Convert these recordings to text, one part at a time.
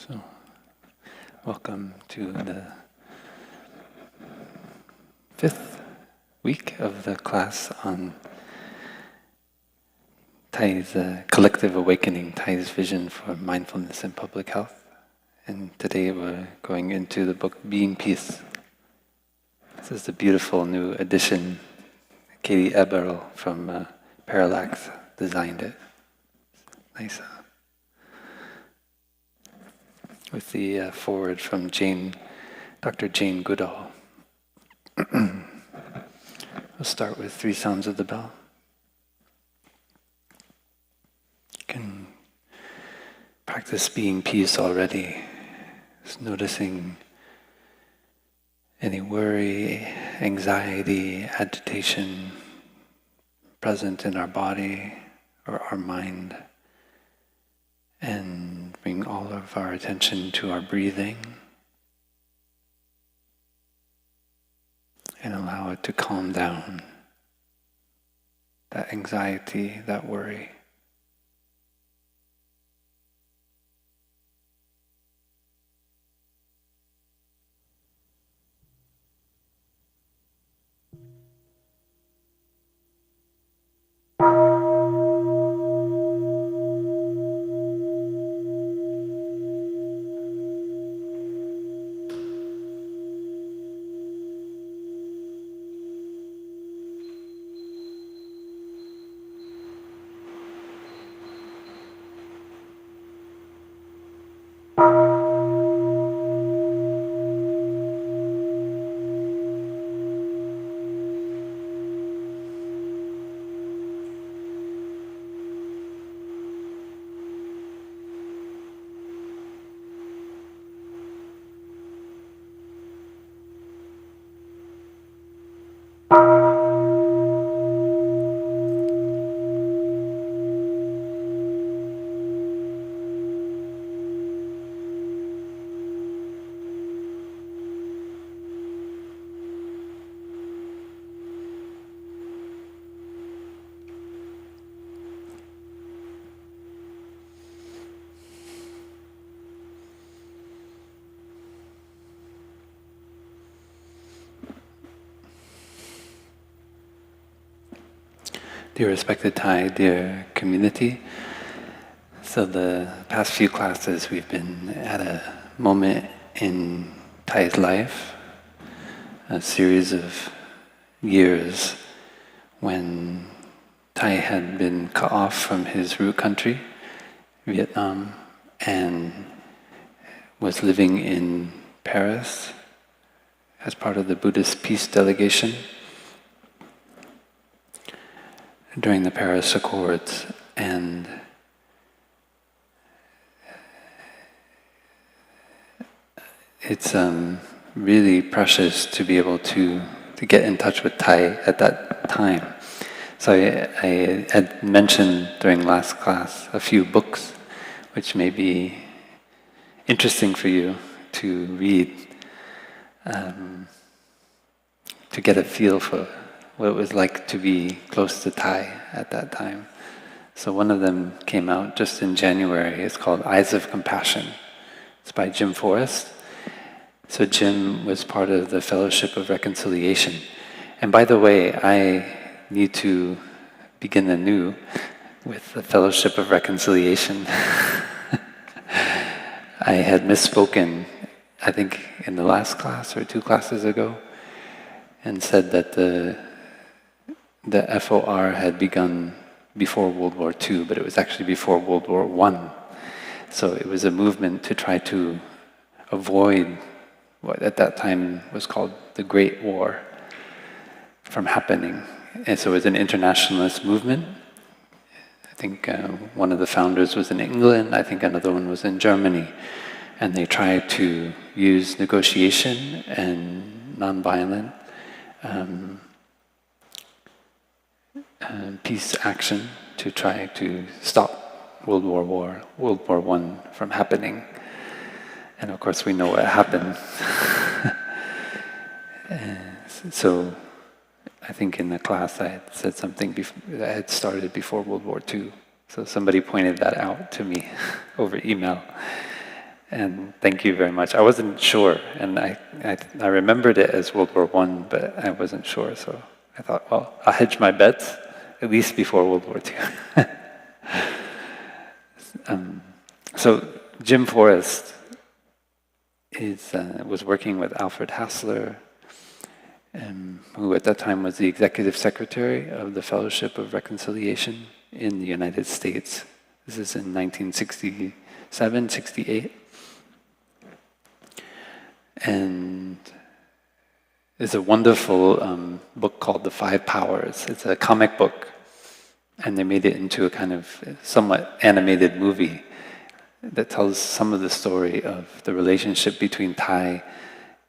So, welcome to the 5th week of the class on Thai's collective awakening, Thai's vision for mindfulness and public health. And today we're going into the book Being Peace. This is the beautiful new edition. Katie Eberl from Parallax designed it. Nice. With the foreword from Dr. Jane Goodall. We'll start with 3 sounds of the bell. You can practice being peace already. Just noticing any worry, anxiety, agitation present in our body or our mind. And bring all of our attention to our breathing and allow it to calm down that anxiety, that worry. Dear respected Thai, dear community, so the past few classes we've been at a moment in Thai's life, a series of years when Thai had been cut off from his root country, Vietnam, and was living in Paris as part of the Buddhist Peace Delegation during the Paris Accords, and it's really precious to be able to get in touch with Thai at that time. So I had mentioned during last class a few books which may be interesting for you to read, to get a feel for what it was like to be close to Thai at that time. So one of them came out just in January. It's called Eyes of Compassion. It's by Jim Forrest. So Jim was part of the Fellowship of Reconciliation. And by the way, I need to begin anew with the Fellowship of Reconciliation. I had misspoken, I think in the last class or 2 classes ago, and said that the FOR had begun before World War II, but it was actually before World War I. So it was a movement to try to avoid what at that time was called the Great War from happening. And so it was an internationalist movement. I think one of the founders was in England, I think another one was in Germany. And they tried to use negotiation and nonviolent peace action to try to stop World War I from happening. And of course we know what happened. So I think in the class I had said something that had started before World War II. So somebody pointed that out to me over email. And thank you very much. I wasn't sure, and I remembered it as World War I, but I wasn't sure, so I thought, well, I'll hedge my bets, at least before World War II. So Jim Forrest was working with Alfred Hassler, who at that time was the executive secretary of the Fellowship of Reconciliation in the United States. This is in 1967, 68. And there's a wonderful book called The Five Powers. It's a comic book, and they made it into a kind of somewhat animated movie that tells some of the story of the relationship between Thai,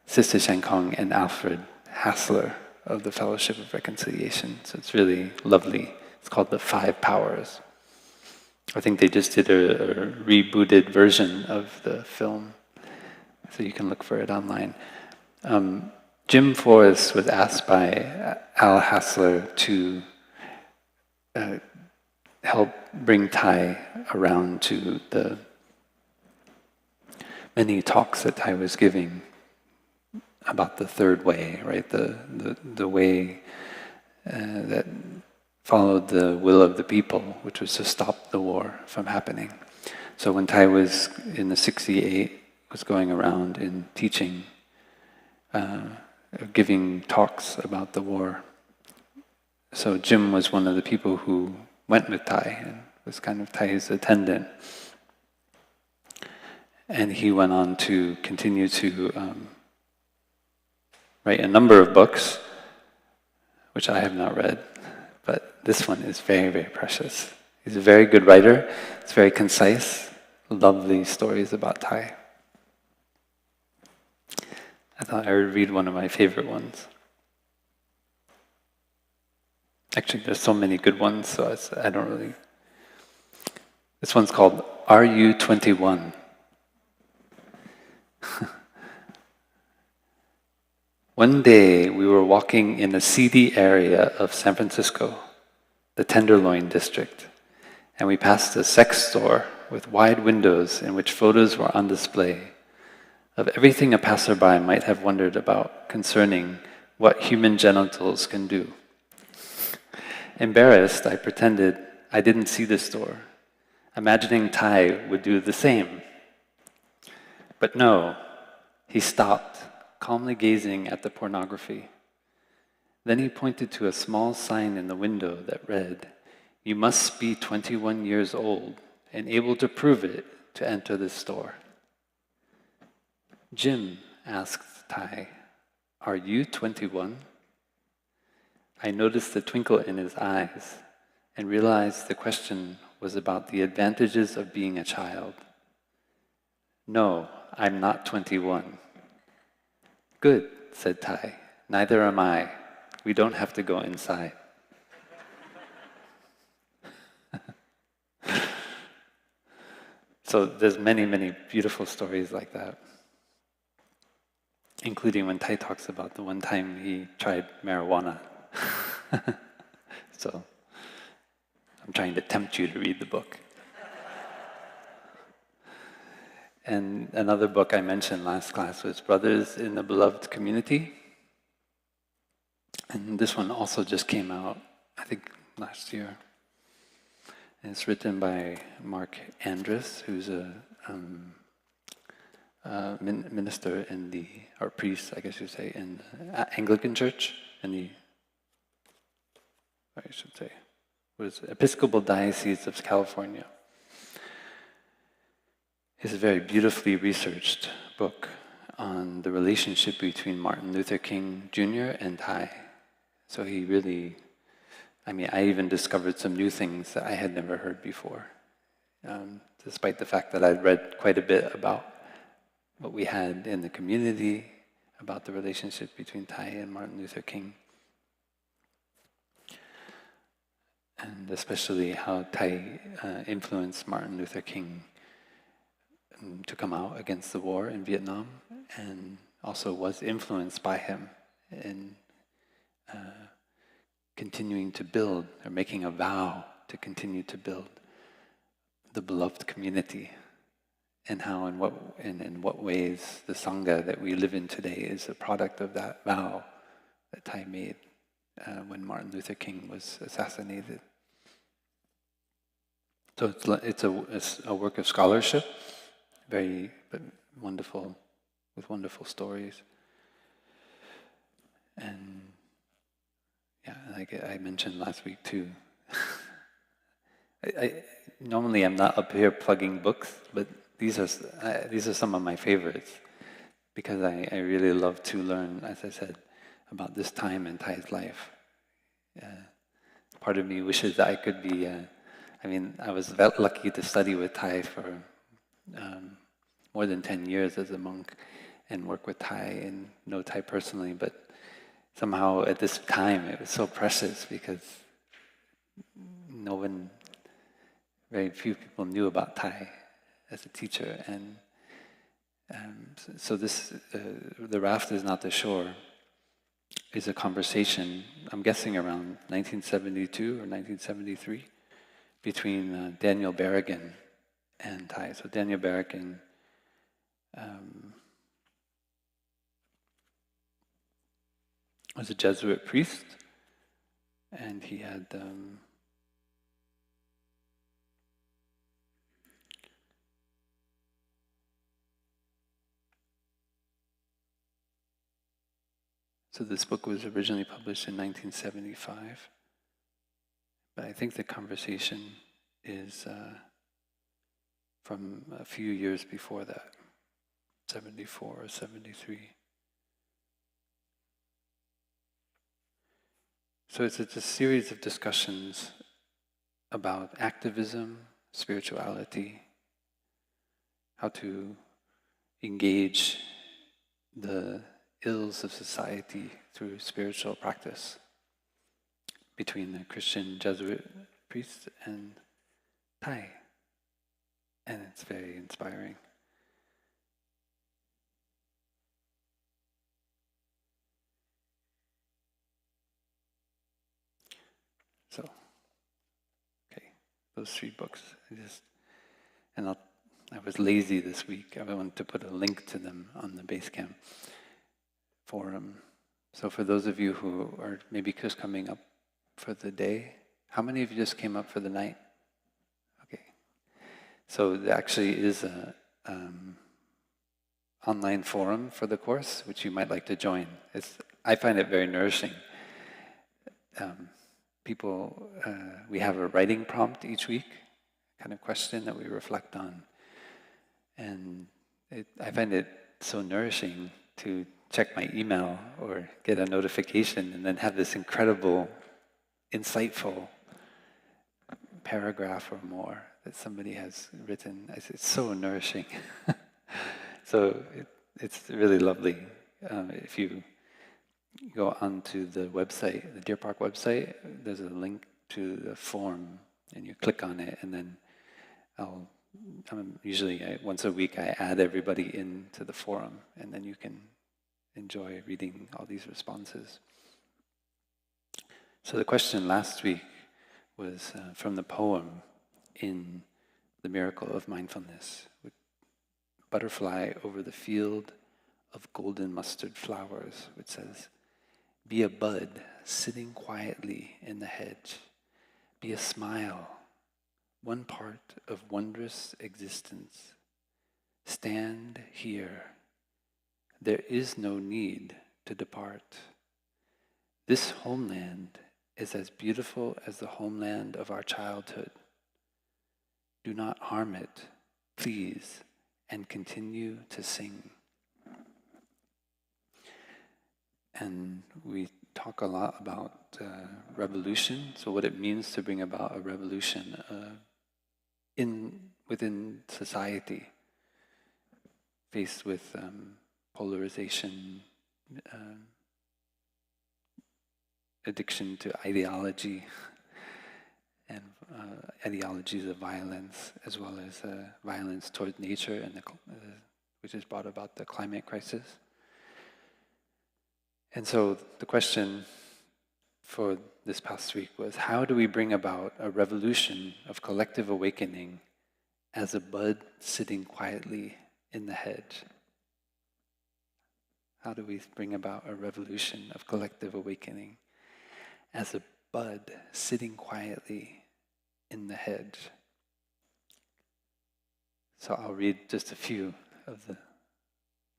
Sister Shankong, and Alfred Hassler of the Fellowship of Reconciliation. So it's really lovely. It's called The Five Powers. I think they just did a rebooted version of the film, so you can look for it online. Jim Forrest was asked by Al Hassler to help bring Thai around to the many talks that Thai was giving about the third way, right? The way that followed the will of the people, which was to stop the war from happening. So when Thai was in the 68, was going around and teaching, giving talks about the war. So Jim was one of the people who went with Thai and was kind of Thai's attendant. And he went on to continue to write a number of books, which I have not read, but this one is very, very precious. He's a very good writer. It's very concise, lovely stories about Thai. I thought I would read one of my favorite ones. Actually, there's so many good ones, so I don't really... This one's called, Are You 21? One day, we were walking in a seedy area of San Francisco, the Tenderloin district, and we passed a sex store with wide windows in which photos were on display of everything a passerby might have wondered about concerning what human genitals can do. Embarrassed, I pretended I didn't see the store, imagining Thai would do the same. But no, he stopped, calmly gazing at the pornography. Then he pointed to a small sign in the window that read, "You must be 21 years old and able to prove it to enter this store." "Jim," asked Thai, "are you 21? I noticed the twinkle in his eyes and realized the question was about the advantages of being a child. "No, I'm not 21. "Good," said Thai. "Neither am I. We don't have to go inside." So there's many, many beautiful stories like that, including when Thai talks about the one time he tried marijuana. So I'm trying to tempt you to read the book. And another book I mentioned last class was Brothers in the Beloved Community. And this one also just came out, I think, last year. And it's written by Mark Andrus, who's a minister in the, or priest, I guess you'd say, in the Anglican Church, in the, I should say, was Episcopal Diocese of California. It's a very beautifully researched book on the relationship between Martin Luther King Jr. and Thai. So he really, I even discovered some new things that I had never heard before, despite the fact that I'd read quite a bit about what we had in the community, about the relationship between Thai and Martin Luther King, and especially how Thai influenced Martin Luther King to come out against the war in Vietnam, and also was influenced by him in continuing to build, or making a vow to continue to build the beloved community and how and in what ways the Sangha that we live in today is a product of that vow that Thich made when Martin Luther King was assassinated. So it's a work of scholarship, very wonderful, with wonderful stories. And yeah, like I mentioned last week too, normally I'm not up here plugging books, but these are some of my favorites because I really love to learn, as I said, about this time in Thai's life. Part of me wishes that I could be. I was lucky to study with Thai for more than 10 years as a monk and work with Thai and know Thai personally, but somehow at this time it was so precious because very few people knew about Thai as a teacher, and so this, the raft is not the shore, is a conversation, I'm guessing around 1972 or 1973, between Daniel Berrigan and Thai. So Daniel Berrigan was a Jesuit priest, and he had so this book was originally published in 1975, but I think the conversation is from a few years before that, 74 or 73. So it's a series of discussions about activism, spirituality, how to engage the ills of society through spiritual practice between the Christian Jesuit priest and Thai. And it's very inspiring. So, okay, those 3 books. I was lazy this week. I wanted to put a link to them on the Basecamp forum. So for those of you who are maybe just coming up for the day, how many of you just came up for the night? Okay. So there actually is a online forum for the course, which you might like to join. I find it very nourishing. We have a writing prompt each week, kind of question that we reflect on. And I find it so nourishing to check my email or get a notification and then have this incredible, insightful paragraph or more that somebody has written. It's so nourishing. So it's really lovely. If you go onto the website, the Deer Park website, there's a link to the form, and you click on it, and then usually once a week I add everybody into the forum, and then you can enjoy reading all these responses. So the question last week was from the poem in The Miracle of Mindfulness, Butterfly over the field of golden mustard flowers, which says, be a bud sitting quietly in the hedge, be a smile, one part of wondrous existence. Stand here. There is no need to depart. This homeland is as beautiful as the homeland of our childhood. Do not harm it, please, and continue to sing. And we talk a lot about revolution, so what it means to bring about a revolution within society, faced with polarization, addiction to ideology, and ideologies of violence, as well as violence toward nature, and which has brought about the climate crisis. And so the question for this past week was, how do we bring about a revolution of collective awakening as a bud sitting quietly in the hedge. How do we bring about a revolution of collective awakening? As a bud sitting quietly in the hedge. So I'll read just a few of the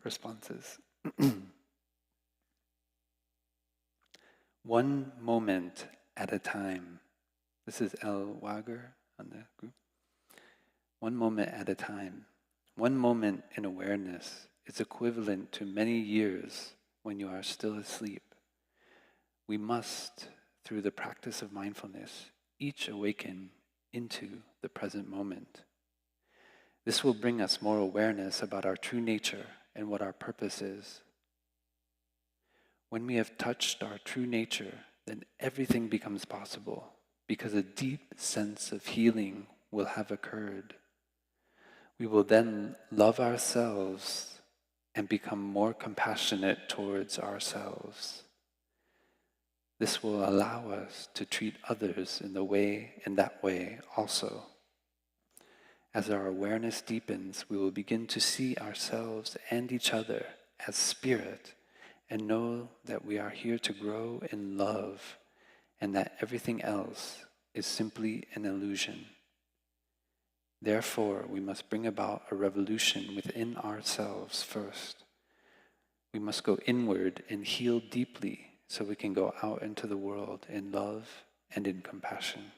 responses. One moment at a time. This is L. Wager on the group. One moment at a time. One moment in awareness is equivalent to many years when you are still asleep. We must, through the practice of mindfulness, each awaken into the present moment. This will bring us more awareness about our true nature and what our purpose is. When we have touched our true nature, then everything becomes possible because a deep sense of healing will have occurred. We will then love ourselves and become more compassionate towards ourselves. This will allow us to treat others in that way also. As our awareness deepens, we will begin to see ourselves and each other as spirit and know that we are here to grow in love and that everything else is simply an illusion. Therefore, we must bring about a revolution within ourselves first. We must go inward and heal deeply so we can go out into the world in love and in compassion.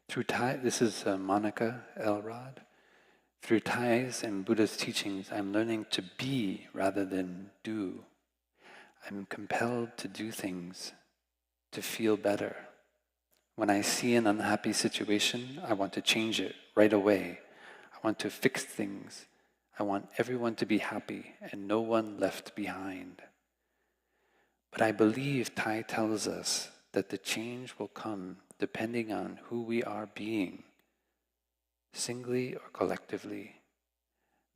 Through this is Monica Elrod. Through Thais and Buddha's teachings, I'm learning to be rather than do. I'm compelled to do things to feel better. When I see an unhappy situation, I want to change it right away. I want to fix things. I want everyone to be happy and no one left behind. But I believe Thai tells us that the change will come depending on who we are being, singly or collectively.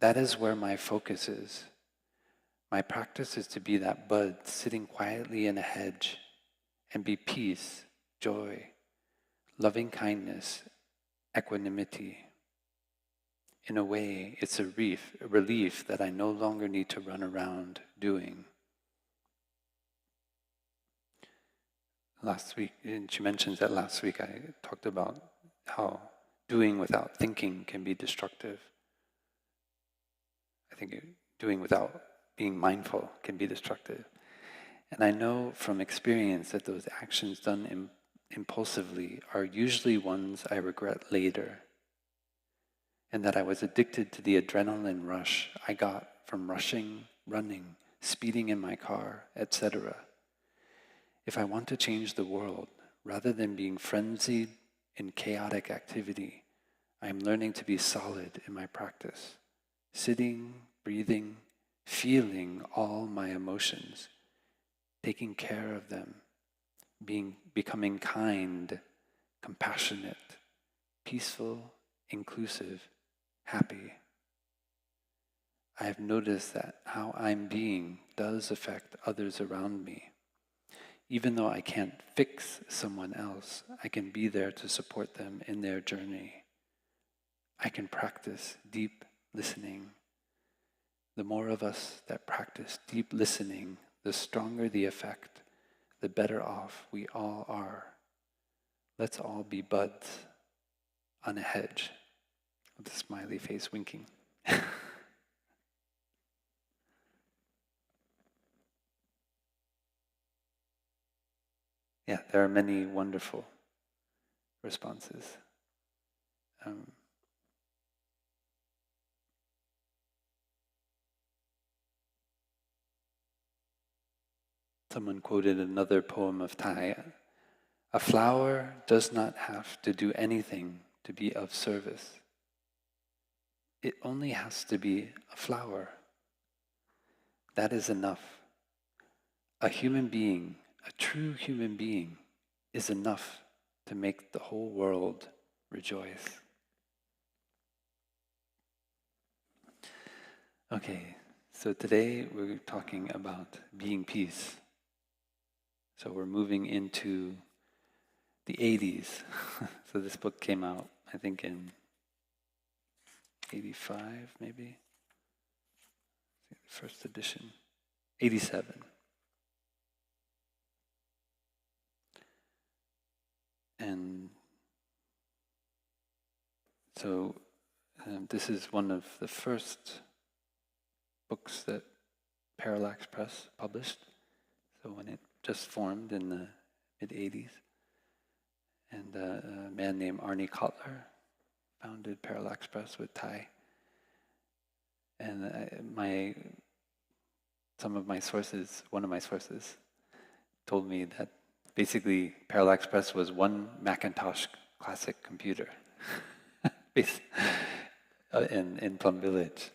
That is where my focus is. My practice is to be that bud sitting quietly in a hedge and be peace, joy, loving kindness, equanimity. In a way, it's a relief that I no longer need to run around doing. Last week, and she mentions that last week I talked about how doing without thinking can be destructive. I think doing without being mindful can be destructive. And I know from experience that those actions done impulsively are usually ones I regret later, and that I was addicted to the adrenaline rush I got from rushing, running, speeding in my car, etc. If I want to change the world, rather than being frenzied in chaotic activity, I am learning to be solid in my practice, sitting, breathing, feeling all my emotions, taking care of them, becoming kind, compassionate, peaceful, inclusive, happy. I have noticed that how I'm being does affect others around me. Even though I can't fix someone else, I can be there to support them in their journey. I can practice deep listening. The more of us that practice deep listening, the stronger the effect, the better off we all are. Let's all be buds on a hedge, with a smiley face winking. Yeah, there are many wonderful responses. Someone quoted another poem of Thai. A flower does not have to do anything to be of service. It only has to be a flower. That is enough. A human being, a true human being, is enough to make the whole world rejoice. Okay, so today we're talking about being peace. So we're moving into the 80s. So this book came out, I think, in 85, maybe? First edition. 87. And so this is one of the first books that Parallax Press published. So when it just formed in the mid-80s. And a man named Arnie Kotler founded Parallax Press with Thich. And one of my sources told me that basically Parallax Press was one Macintosh classic computer in Plum Village.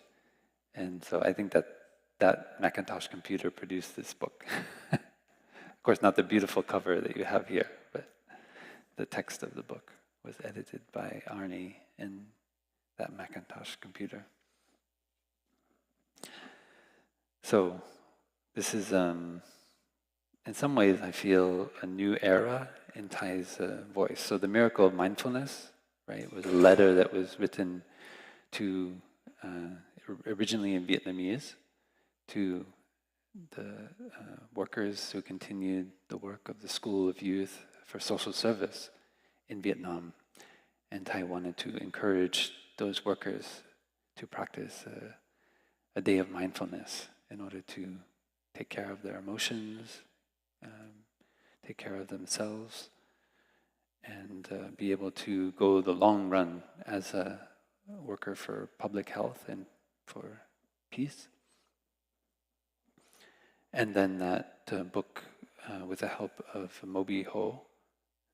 And so I think that Macintosh computer produced this book. Of course, not the beautiful cover that you have here, but the text of the book was edited by Arnie in that Macintosh computer. So this is, in some ways, I feel a new era in Thai's voice. So the Miracle of Mindfulness, right, was a letter that was written to, originally in Vietnamese, to the workers who continued the work of the School of Youth for Social Service in Vietnam. And Thai wanted to encourage those workers to practice a day of mindfulness in order to take care of their emotions, take care of themselves, and be able to go the long run as a worker for public health and for peace. And then that book, with the help of Moby Ho,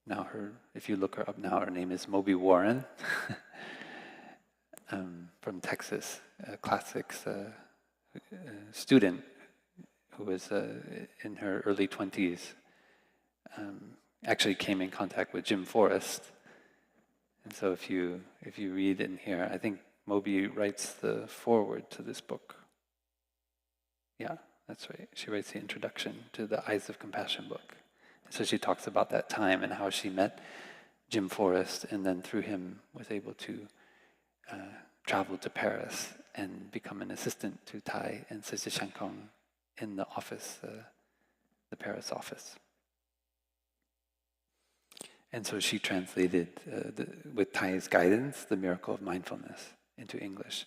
now if you look her up now, her name is Moby Warren, from Texas, a classics student who was in her early 20s, actually came in contact with Jim Forrest. And so if you read in here, I think Moby writes the foreword to this book. Yeah, that's right. She writes the introduction to the Eyes of Compassion book. So she talks about that time and how she met Jim Forrest, and then through him was able to travel to Paris and become an assistant to Thai and Sister Shankong in the office, the Paris office. And so she translated, with Thai's guidance, the Miracle of Mindfulness into English.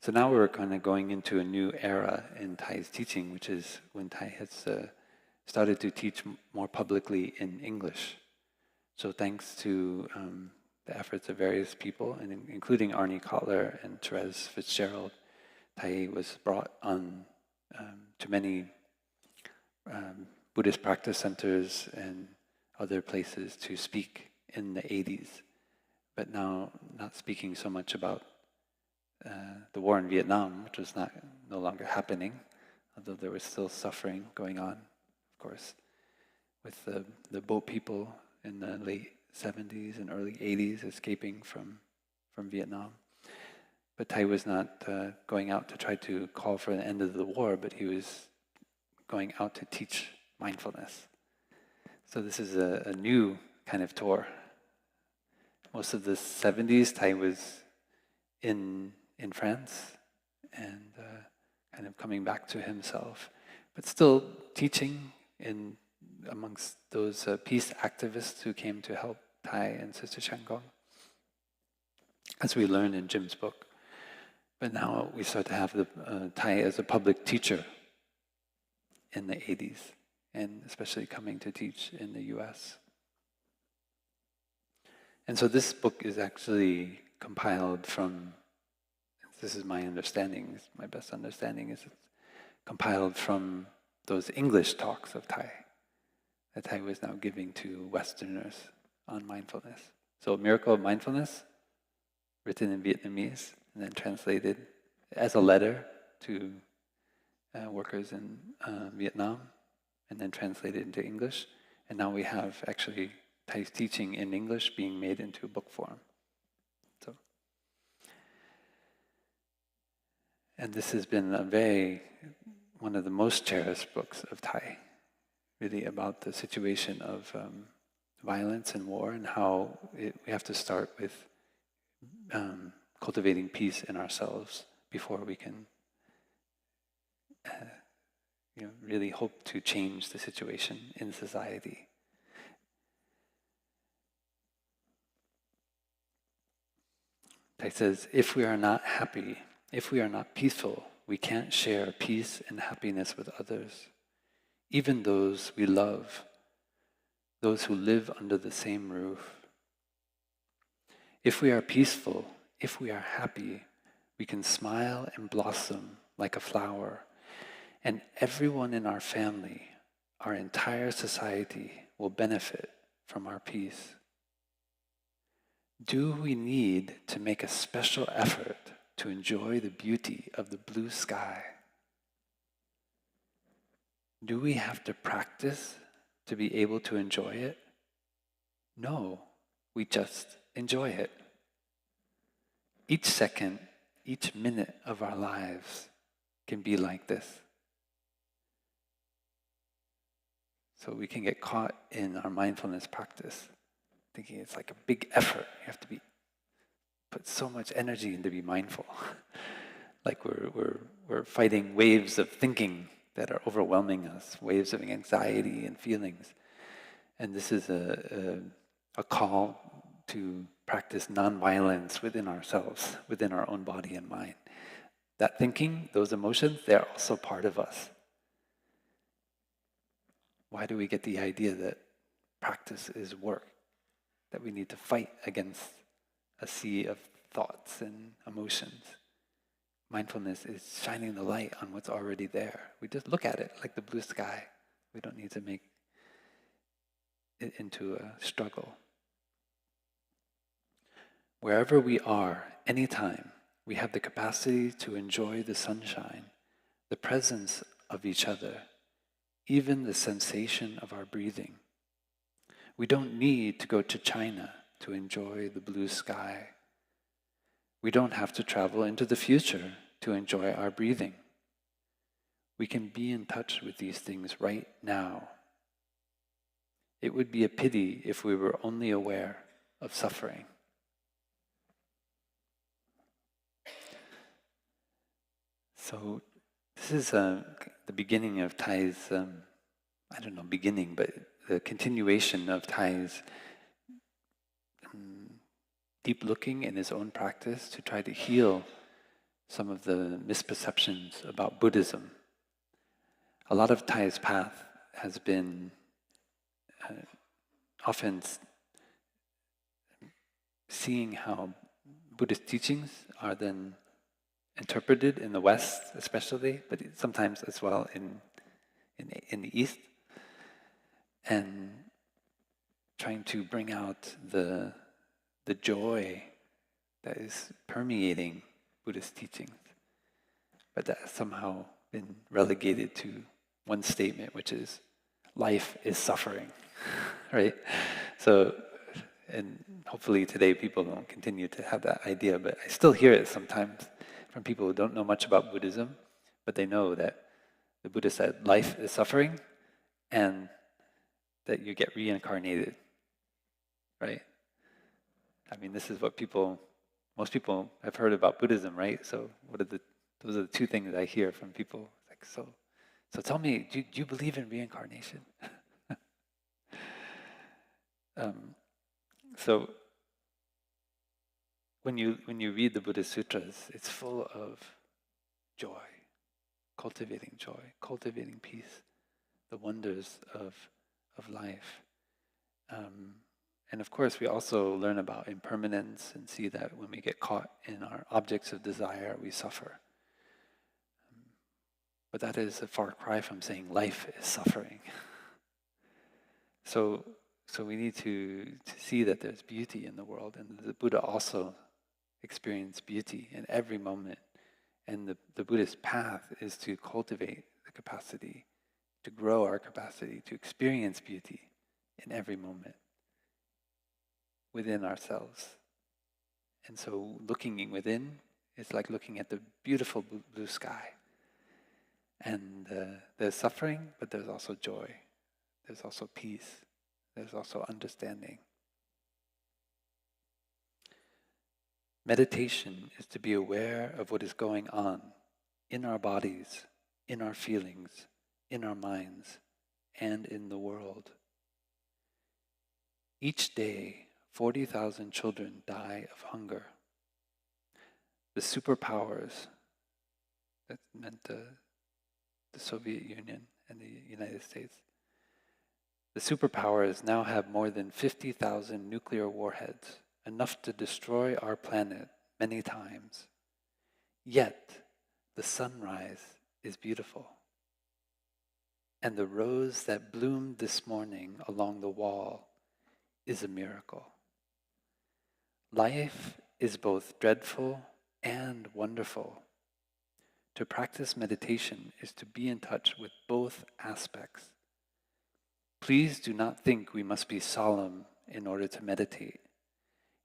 So now we're kind of going into a new era in Thai's teaching, which is when Thai has started to teach more publicly in English. So thanks to the efforts of various people, and including Arnie Kotler and Therese Fitzgerald, Thai was brought on to many Buddhist practice centers and other places to speak in the 80s, but now not speaking so much about the war in Vietnam, which was no longer happening, although there was still suffering going on, of course, with the boat people in the late 70s and early 80s escaping from Vietnam. But Thai was not going out to try to call for the end of the war, but he was going out to teach mindfulness. So this is a new kind of tour. Most of the 70s, Thai was in France and kind of coming back to himself, but still teaching amongst those peace activists who came to help Thai and Sister Shankong, as we learn in Jim's book. But now we start to have the Thai as a public teacher in the 80s, and especially coming to teach in the US. And so this book is actually compiled from, this is my understanding, my best understanding, is it's compiled from those English talks of Thai that Thai was now giving to Westerners on mindfulness. So Miracle of Mindfulness, written in Vietnamese, and then translated as a letter to workers in Vietnam, and then translated into English. And now we have actually Thai's teaching in English being made into book form. So, and this has been one of the most cherished books of Thai, really about the situation of violence and war, and how we have to start with cultivating peace in ourselves before we can really hope to change the situation in society. Thich says, if we are not happy, if we are not peaceful, we can't share peace and happiness with others, even those we love, those who live under the same roof. If we are peaceful, if we are happy, we can smile and blossom like a flower, and everyone in our family, our entire society will benefit from our peace. Do we need to make a special effort to enjoy the beauty of the blue sky? Do we have to practice to be able to enjoy it? No, we just enjoy it. Each second, each minute of our lives can be like this. So we can get caught in our mindfulness practice, thinking it's like a big effort. You have to put so much energy into be mindful. Like we're fighting waves of thinking that are overwhelming us, waves of anxiety and feelings. And this is a call to practice non-violence within ourselves, within our own body and mind. That thinking, those emotions, they're also part of us. Why do we get the idea that practice is work? That we need to fight against a sea of thoughts and emotions? Mindfulness is shining the light on what's already there. We just look at it like the blue sky. We don't need to make it into a struggle. Wherever we are, anytime, we have the capacity to enjoy the sunshine, the presence of each other, even the sensation of our breathing. We don't need to go to China to enjoy the blue sky. We don't have to travel into the future to enjoy our breathing. We can be in touch with these things right now. It would be a pity if we were only aware of suffering. So this is the beginning of Thai's, beginning, but the continuation of Thai's deep looking in his own practice to try to heal some of the misperceptions about Buddhism. A lot of Thai's path has been often seeing how Buddhist teachings are then interpreted in the West especially, but sometimes as well in the East, and trying to bring out the joy that is permeating Buddhist teachings, but that has somehow been relegated to one statement, which is, life is suffering, right? So, and hopefully today people don't continue to have that idea, but I still hear it sometimes from people who don't know much about Buddhism, but they know that the Buddha said life is suffering and that you get reincarnated, right? I mean, this is what most people have heard about Buddhism, right? So those are the two things I hear from people. Like, so tell me, do you believe in reincarnation? So when you read the Buddhist sutras, it's full of joy, cultivating peace, the wonders of life. And of course, we also learn about impermanence and see that when we get caught in our objects of desire, we suffer. But that is a far cry from saying life is suffering. So we need to see that there's beauty in the world, and the Buddha also experienced beauty in every moment. And the Buddhist path is to cultivate the capacity, to grow our capacity to experience beauty in every moment within ourselves. And so looking within is like looking at the beautiful blue sky. And there's suffering, but there's also joy. There's also peace. There's also understanding. Meditation is to be aware of what is going on in our bodies, in our feelings, in our minds, and in the world. Each day, 40,000 children die of hunger. The superpowers, that meant the Soviet Union and the United States, the superpowers now have more than 50,000 nuclear warheads, enough to destroy our planet many times. Yet, the sunrise is beautiful. And the rose that bloomed this morning along the wall is a miracle. Life is both dreadful and wonderful. To practice meditation is to be in touch with both aspects. Please do not think we must be solemn in order to meditate.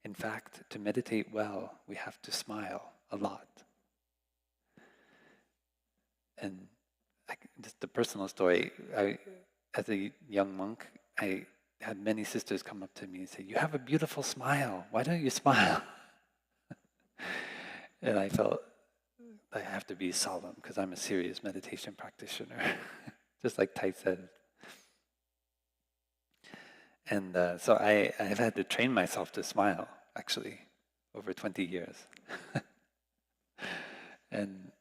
In fact, to meditate well, we have to smile a lot. And just a personal story, as a young monk, I had many sisters come up to me and say, "You have a beautiful smile. Why don't you smile?" And I felt I have to be solemn because I'm a serious meditation practitioner, just like Thich said. And so I've had to train myself to smile, actually, over 20 years. And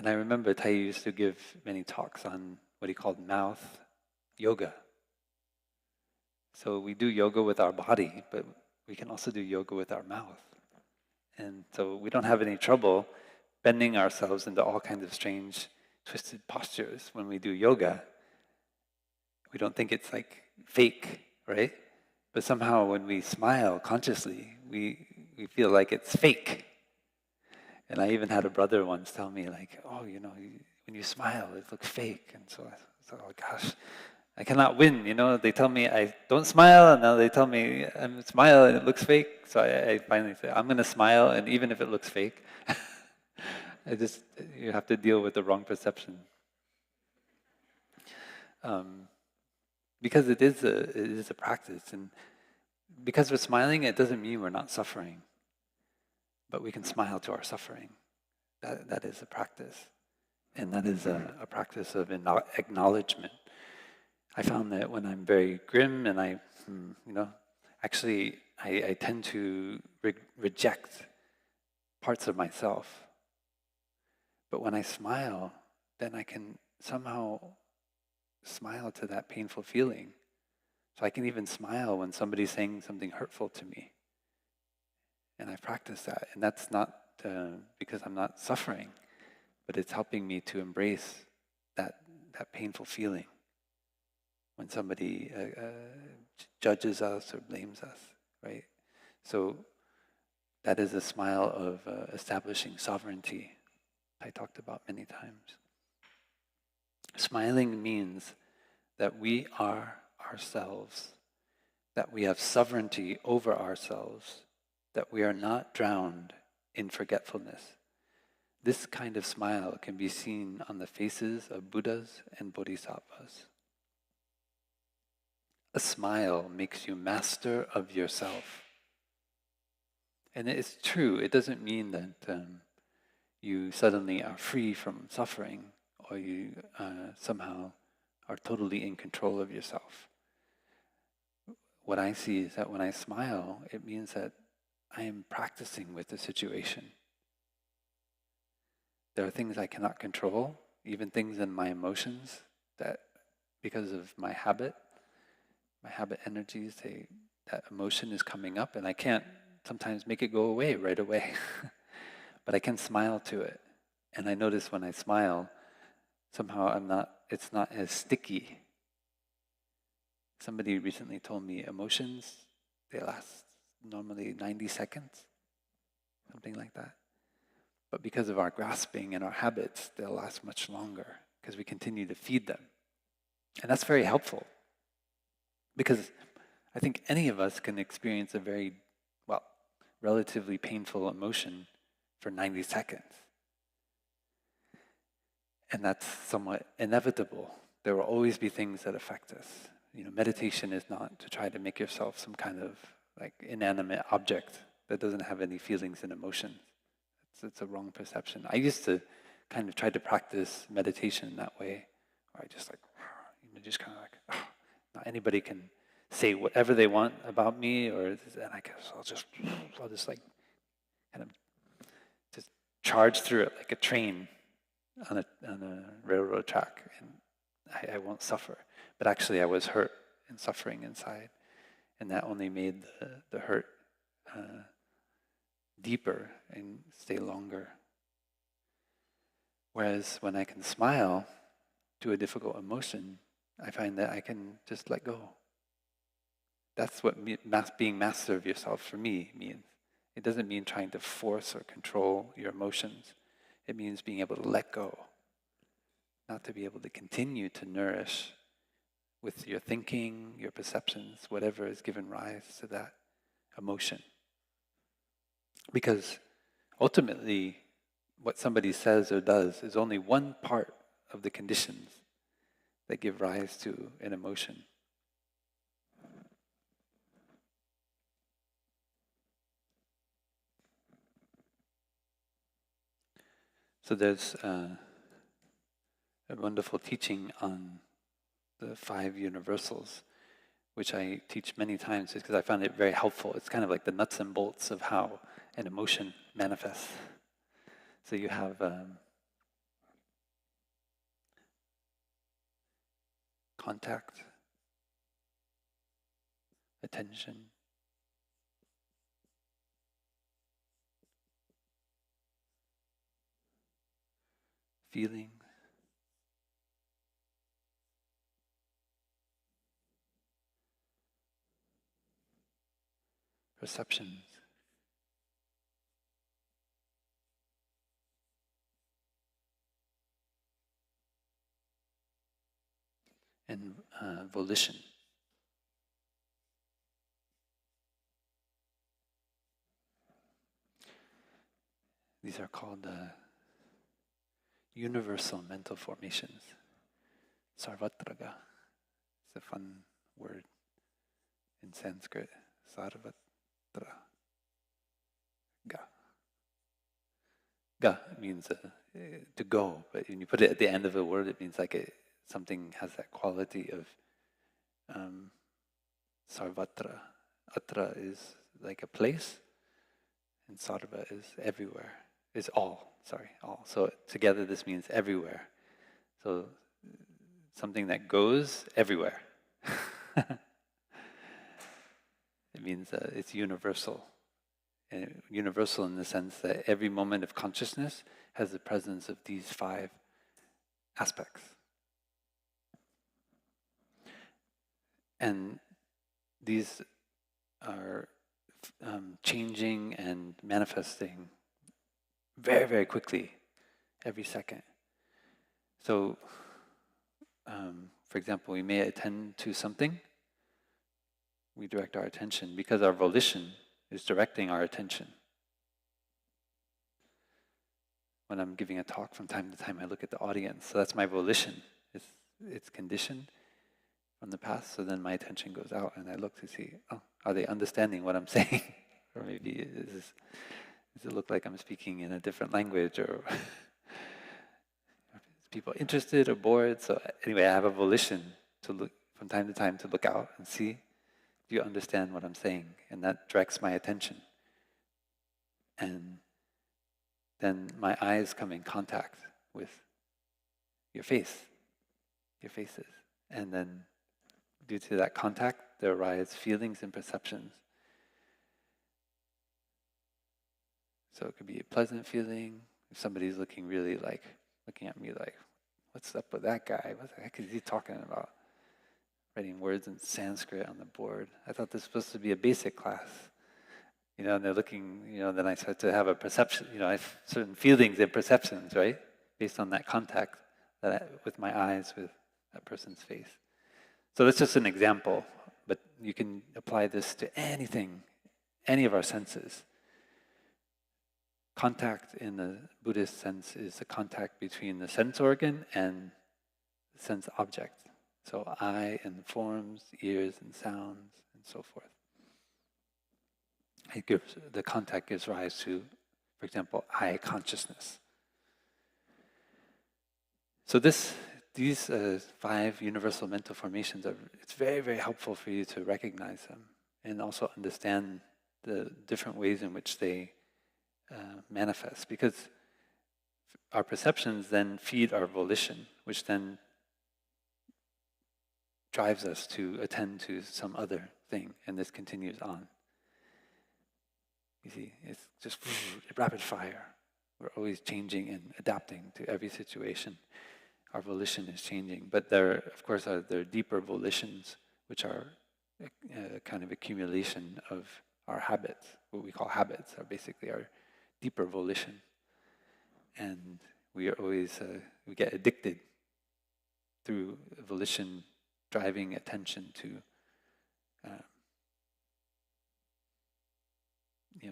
I remember Thich used to give many talks on what he called mouth yoga. So we do yoga with our body, but we can also do yoga with our mouth. And so we don't have any trouble bending ourselves into all kinds of strange, twisted postures when we do yoga. We don't think it's like fake, right? But somehow when we smile consciously, we feel like it's fake. And I even had a brother once tell me like, "Oh, when you smile, it looks fake." And so I thought, "Oh gosh, I cannot win." They tell me I don't smile, and now they tell me I smile and it looks fake. So I finally say, I'm going to smile, and even if it looks fake, you have to deal with the wrong perception. Because it is a practice, and because we're smiling, it doesn't mean we're not suffering. But we can smile to our suffering. That is a practice, and that is a practice of acknowledgement. I found that when I'm very grim and I tend to reject parts of myself. But when I smile, then I can somehow smile to that painful feeling. So I can even smile when somebody's saying something hurtful to me. And I practice that. And that's not because I'm not suffering, but it's helping me to embrace that painful feeling when somebody judges us or blames us, right? So that is a smile of establishing sovereignty I talked about many times. Smiling means that we are ourselves, that we have sovereignty over ourselves, that we are not drowned in forgetfulness. This kind of smile can be seen on the faces of Buddhas and Bodhisattvas. A smile makes you master of yourself. And it's true, it doesn't mean that you suddenly are free from suffering or you somehow are totally in control of yourself. What I see is that when I smile, it means that I am practicing with the situation. There are things I cannot control, even things in my emotions that because of my habit energies, that emotion is coming up and I can't sometimes make it go away right away. But I can smile to it. And I notice when I smile, somehow it's not as sticky. Somebody recently told me emotions, they last normally 90 seconds, something like that. But because of our grasping and our habits, they'll last much longer because we continue to feed them. And that's very helpful. Because I think any of us can experience a very, well, relatively painful emotion for 90 seconds. And that's somewhat inevitable. There will always be things that affect us. Meditation is not to try to make yourself some kind of like inanimate object that doesn't have any feelings and emotions. It's a wrong perception. I used to kind of try to practice meditation that way, where I just like, just kind of like, not anybody can say whatever they want about me, and I guess I'll just like kind of just charge through it like a train on a railroad track, and I won't suffer. But actually, I was hurt and suffering inside, and that only made the hurt deeper and stay longer. Whereas when I can smile to a difficult emotion, I find that I can just let go. That's what being master of yourself for me means. It doesn't mean trying to force or control your emotions. It means being able to let go, not to be able to continue to nourish with your thinking, your perceptions, whatever has given rise to that emotion. Because ultimately, what somebody says or does is only one part of the conditions that give rise to an emotion. So there's a wonderful teaching on the 5 universals, which I teach many times just because I found it very helpful. It's kind of like the nuts and bolts of how an emotion manifests. So you have contact, attention, feeling, perceptions, and volition. These are called universal mental formations. Sarvatraga. It's a fun word in Sanskrit. Sarvatra. Ga. Ga means to go, but when you put it at the end of a word, it means like something has that quality of sarvatra. Atra is like a place, and sarva is everywhere. Is all. So together this means everywhere. So something that goes everywhere. It means it's universal. And universal in the sense that every moment of consciousness has the presence of these 5 aspects. And these are changing and manifesting very, very quickly, every second. So, for example, we may attend to something, we direct our attention because our volition is directing our attention. When I'm giving a talk, from time to time I look at the audience, so that's my volition. It's conditioned from the past, so then my attention goes out and I look to see, are they understanding what I'm saying? Or maybe does it look like I'm speaking in a different language, or is people interested or bored? So anyway, I have a volition to look from time to time to look out and see, do you understand what I'm saying? And that directs my attention. And then my eyes come in contact with your faces. And then due to that contact, there arise feelings and perceptions. So it could be a pleasant feeling. If somebody's looking at me like, what's up with that guy? What the heck is he talking about? Writing words in Sanskrit on the board. I thought this was supposed to be a basic class. And they're looking, then I start to have a perception, I have certain feelings and perceptions, right? Based on that contact with my eyes with that person's face. So that's just an example but you can apply this to anything, any of our senses. Contact in the Buddhist sense is the contact between the sense organ and the sense object. So eye and forms, ears and sounds, and so forth. The contact gives rise to, for example, eye consciousness. So these 5 universal mental formations, it's very, very helpful for you to recognize them and also understand the different ways in which they manifest, because our perceptions then feed our volition, which then drives us to attend to some other thing, and this continues on. You see, it's just rapid fire. We're always changing and adapting to every situation. Our volition is changing, but there, of course, are deeper volitions, which are a kind of accumulation of our habits. What we call habits are basically our deeper volition, and we are always we get addicted through volition, driving attention to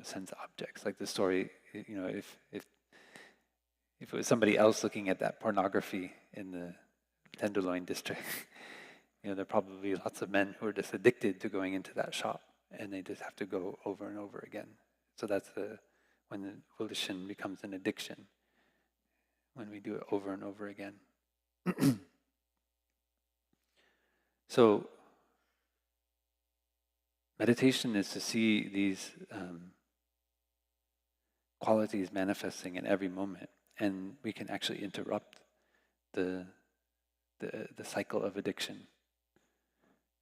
sense objects. Like the story, if it was somebody else looking at that pornography in the Tenderloin district, there are probably lots of men who are just addicted to going into that shop, and they just have to go over and over again. So that's when the volition becomes an addiction, when we do it over and over again. So meditation is to see these qualities manifesting in every moment, and we can actually interrupt the cycle of addiction.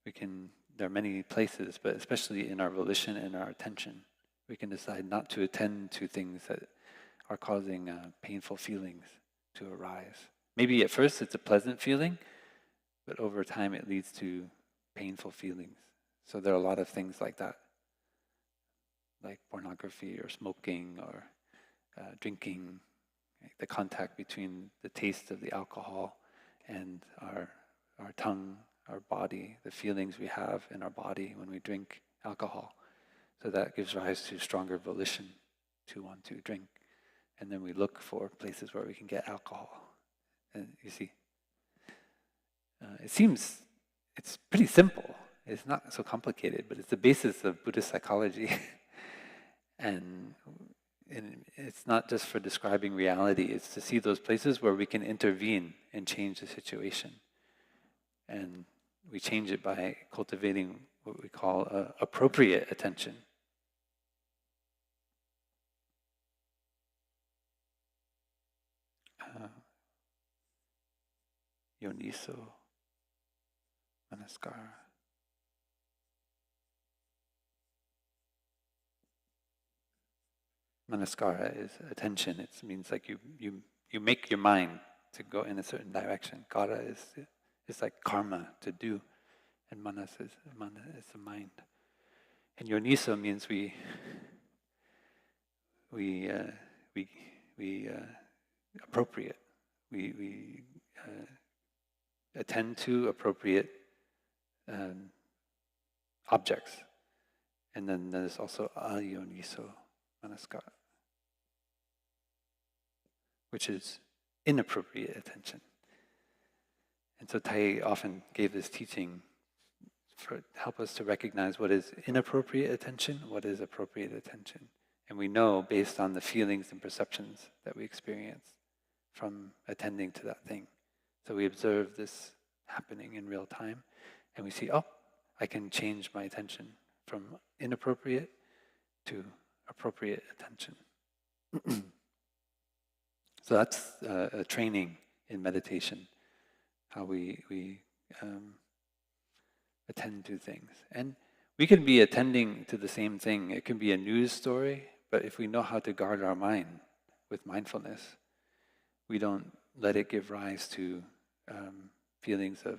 There are many places, but especially in our volition and our attention, we can decide not to attend to things that are causing painful feelings to arise. Maybe at first it's a pleasant feeling, but over time it leads to painful feelings. So there are a lot of things like that, like pornography or smoking or drinking, the contact between the taste of the alcohol and our tongue, our body, the feelings we have in our body when we drink alcohol. So that gives rise to stronger volition to want to drink. And then we look for places where we can get alcohol. And you see, it's pretty simple. It's not so complicated, but it's the basis of Buddhist psychology. and it's not just for describing reality, it's to see those places where we can intervene and change the situation. And we change it by cultivating what we call appropriate attention. Yoniso, Manaskara. Manaskara is attention. It means like you make your mind to go in a certain direction. Kara is like karma, to do, and mana is the mind. And yoniso means we appropriate. We attend to appropriate objects. And then there's also ayoniso manaskara, which is inappropriate attention. And so Tai often gave this teaching to help us to recognize what is inappropriate attention, what is appropriate attention. And we know based on the feelings and perceptions that we experience from attending to that thing. So we observe this happening in real time, and we see, I can change my attention from inappropriate to appropriate attention. So that's a training in meditation, how we attend to things. And we can be attending to the same thing. It can be a news story, but if we know how to guard our mind with mindfulness, we don't let it give rise to feelings of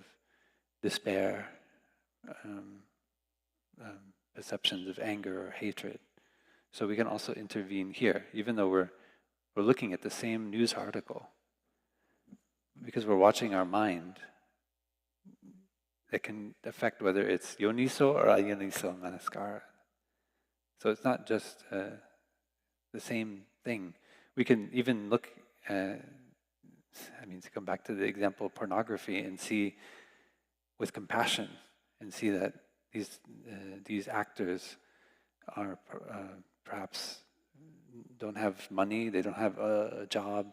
despair, perceptions of anger or hatred. So we can also intervene here, even though we're looking at the same news article. Because we're watching our mind, that can affect whether it's yoniso or ayoniso manaskara. So it's not just the same thing. We can even look, to come back to the example of pornography and see with compassion and see that these actors are perhaps don't have money, they don't have a job,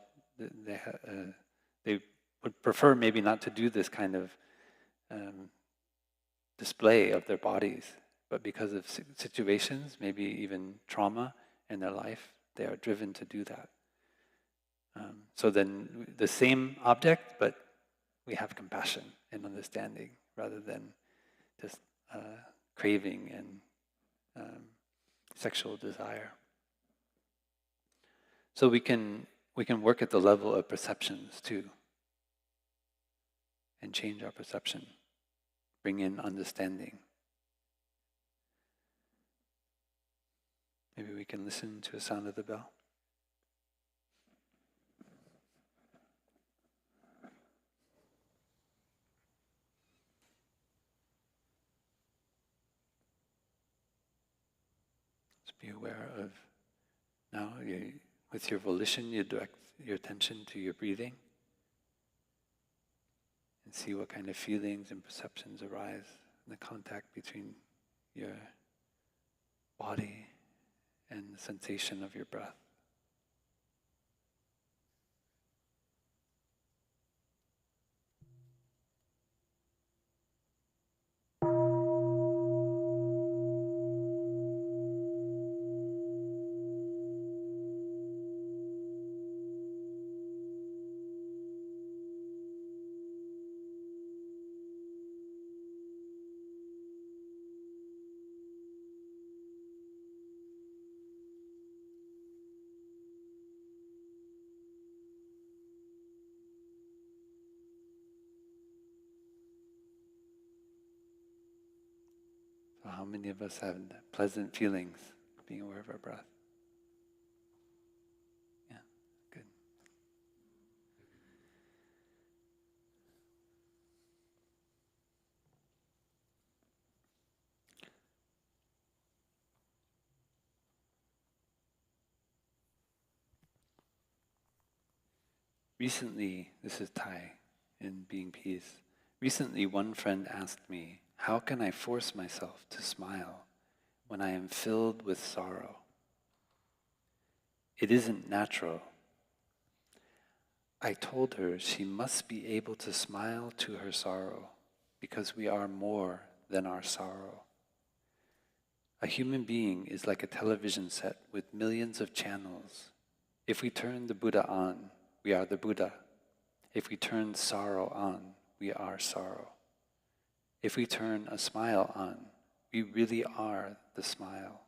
they would prefer maybe not to do this kind of display of their bodies, but because of situations, maybe even trauma in their life, they are driven to do that. So then the same object, but we have compassion and understanding rather than just craving and sexual desire. So we can work at the level of perceptions too, and change our perception, bring in understanding. Maybe we can listen to the sound of the bell. Just be aware of now, with your volition, you direct your attention to your breathing and see what kind of feelings and perceptions arise in the contact between your body and the sensation of your breath. So how many of us have pleasant feelings being aware of our breath? Yeah, good. Recently, this is Thai in Being Peace. Recently, one friend asked me, how can I force myself to smile when I am filled with sorrow? It isn't natural. I told her she must be able to smile to her sorrow because we are more than our sorrow. A human being is like a television set with millions of channels. If we turn the Buddha on, we are the Buddha. If we turn sorrow on, we are sorrow. If we turn a smile on, we really are the smile.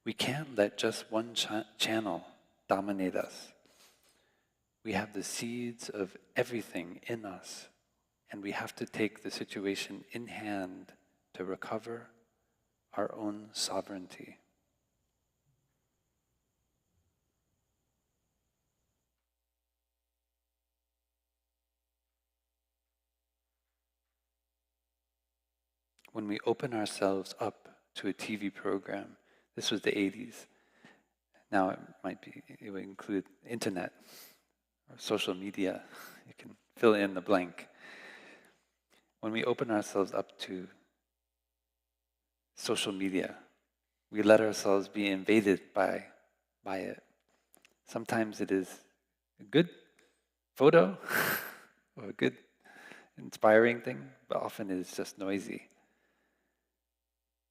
We can't let just one channel dominate us. We have the seeds of everything in us, and we have to take the situation in hand to recover our own sovereignty. When we open ourselves up to a TV program, this was the 80s. Now it would include internet or social media. You can fill in the blank. When we open ourselves up to social media, we let ourselves be invaded by it. Sometimes it is a good photo or a good inspiring thing, but often it is just noisy.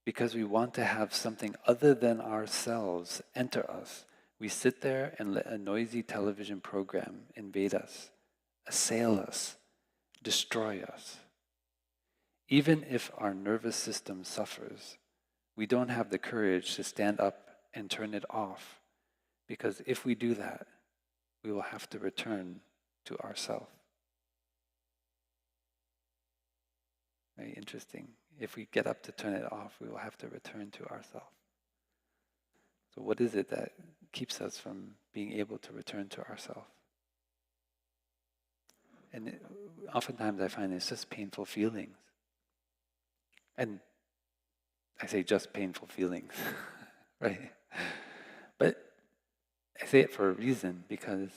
Because we want to have something other than ourselves enter us, we sit there and let a noisy television program invade us, assail us, destroy us. Even if our nervous system suffers, we don't have the courage to stand up and turn it off, because if we do that, we will have to return to ourself. Very interesting. If we get up to turn it off, we will have to return to ourself. So what is it that keeps us from being able to return to ourself? And oftentimes I find it's just painful feelings. And I say just painful feelings, right? But I say it for a reason, because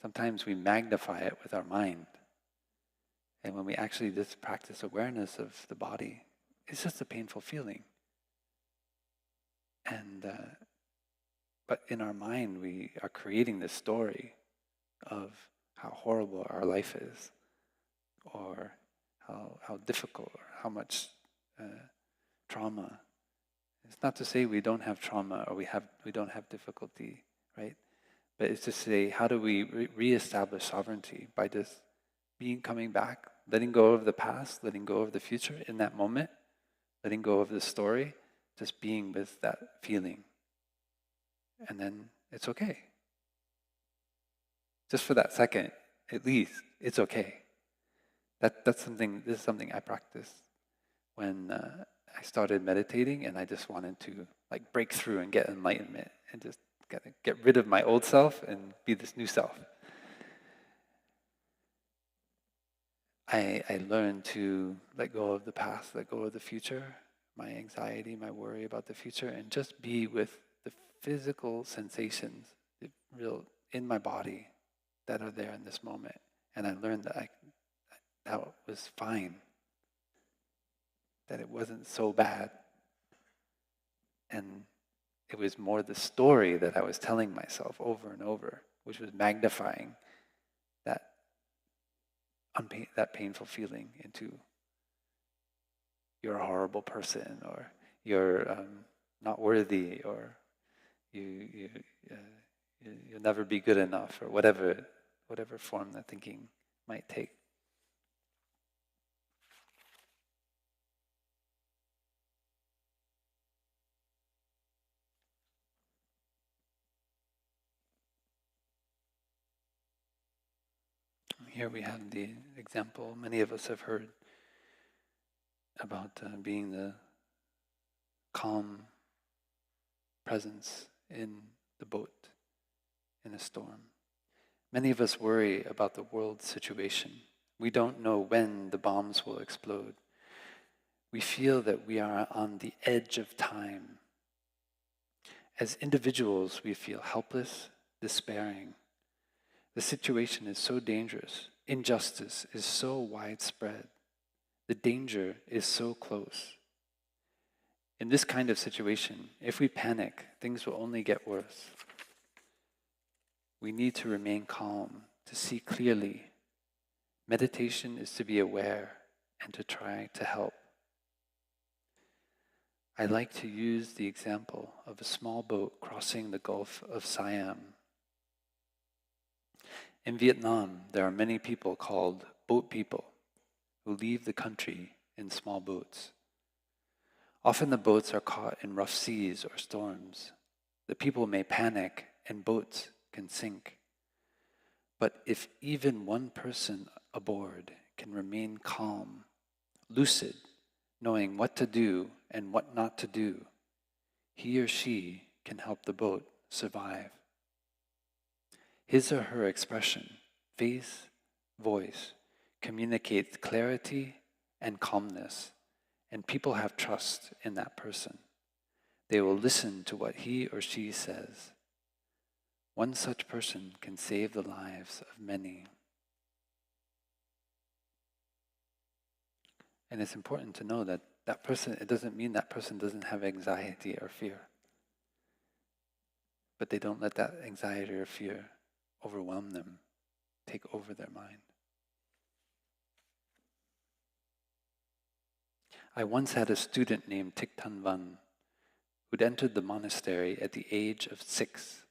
sometimes we magnify it with our mind. And when we actually just practice awareness of the body, it's just a painful feeling. And but in our mind, we are creating this story of how horrible our life is, or how difficult, or how much trauma. It's not to say we don't have trauma or we don't have difficulty, right? But it's to say, how do we reestablish sovereignty by just coming back, letting go of the past, letting go of the future in that moment, letting go of the story, just being with that feeling. And then it's okay. Just for that second, at least, it's okay. This is something I practiced when I started meditating, and I just wanted to break through and get enlightenment and just get rid of my old self and be this new self. I learned to let go of the past, let go of the future, my anxiety, my worry about the future, and just be with the physical sensations, real in my body, that are there in this moment. And I learned that it was fine, that it wasn't so bad. And it was more the story that I was telling myself over and over, which was magnifying that painful feeling into you're a horrible person, or you're not worthy, or you'll never be good enough, or whatever form that thinking might take. Here we have the example many of us have heard about being the calm presence in the boat in a storm. Many of us worry about the world situation. We don't know when the bombs will explode. We feel that we are on the edge of time. As individuals, we feel helpless, despairing. The situation is so dangerous. Injustice is so widespread. The danger is so close. In this kind of situation, if we panic, things will only get worse. We need to remain calm, to see clearly. Meditation is to be aware and to try to help. I like to use the example of a small boat crossing the Gulf of Siam. In Vietnam, there are many people called boat people who leave the country in small boats. Often the boats are caught in rough seas or storms. The people may panic and boats can sink. But if even one person aboard can remain calm, lucid, knowing what to do and what not to do, he or she can help the boat survive. His or her expression, face, voice, communicates clarity and calmness, and people have trust in that person. They will listen to what he or she says. One such person can save the lives of many. And it's important to know that that person, it doesn't mean that person doesn't have anxiety or fear. But they don't let that anxiety or fear overwhelm them, take over their mind. I once had a student named Thich who'd entered the monastery at the age of 6.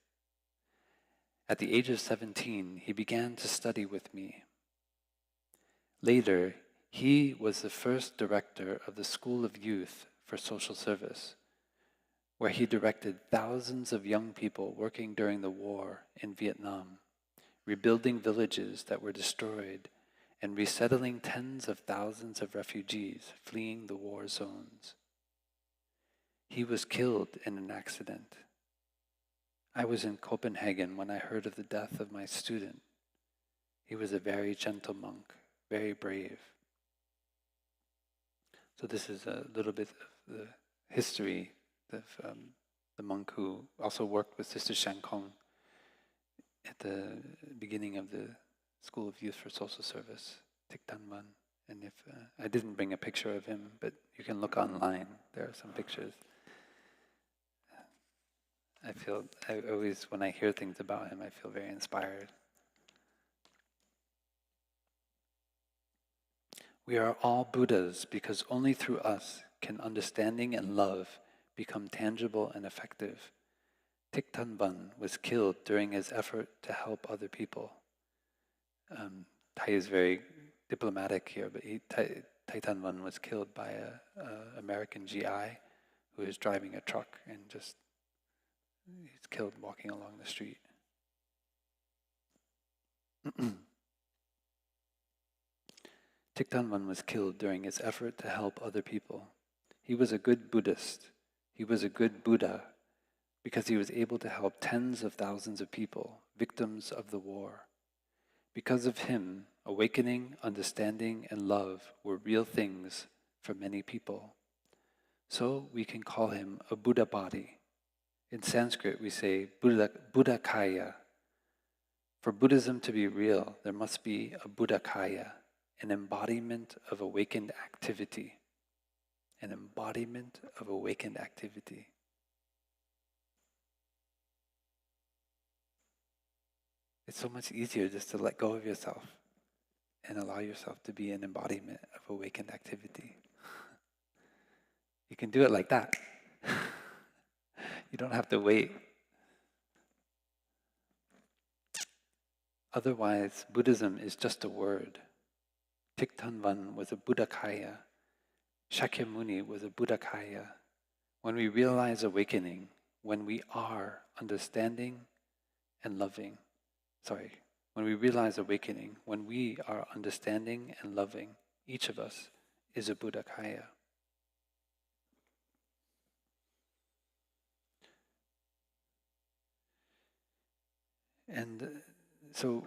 At the age of 17, he began to study with me. Later, he was the first director of the School of Youth for Social Service, where he directed thousands of young people working during the war in Vietnam, rebuilding villages that were destroyed and resettling tens of thousands of refugees fleeing the war zones. He was killed in an accident. I was in Copenhagen when I heard of the death of my student. He was a very gentle monk, very brave. So this is a little bit of the history of the monk who also worked with Sister Shankong at the beginning of the School of Youth for Social Service, Thich. And if I didn't bring a picture of him, but you can look online. There are some pictures. I always, when I hear things about him, I feel very inspired. We are all Buddhas because only through us can understanding and love become tangible and effective. Thich was killed during his effort to help other people. Thai is very diplomatic here, but Thich was killed by a American GI who was driving a truck and he's killed walking along the street. Thich was killed during his effort to help other people. He was a good Buddhist. He was a good Buddha because he was able to help tens of thousands of people, victims of the war. Because of him, awakening, understanding, and love were real things for many people. So we can call him a Buddha body. In Sanskrit, we say Buddhakaya. For Buddhism to be real, there must be a Buddhakaya, an embodiment of awakened activity. An embodiment of awakened activity. It's so much easier just to let go of yourself and allow yourself to be an embodiment of awakened activity. You can do it like that. You don't have to wait. Otherwise, Buddhism is just a word. Thich was a Buddhakaya. Shakyamuni was a Buddhakaya. When we realize awakening, when we are understanding and loving, when we realize awakening, when we are understanding and loving, each of us is a Buddhakaya. And so,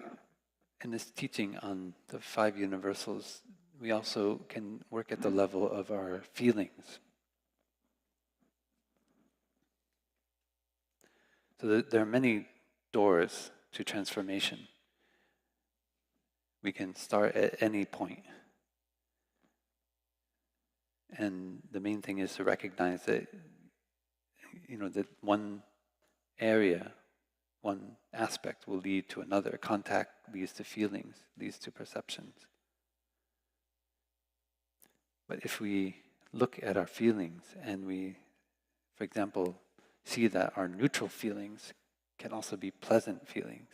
in this teaching on the 5 universals, we also can work at the level of our feelings. So there are many doors to transformation. We can start at any point. And the main thing is to recognize that, that one area, one aspect will lead to another. Contact leads to feelings, leads to perceptions. But if we look at our feelings and we, for example, see that our neutral feelings can also be pleasant feelings,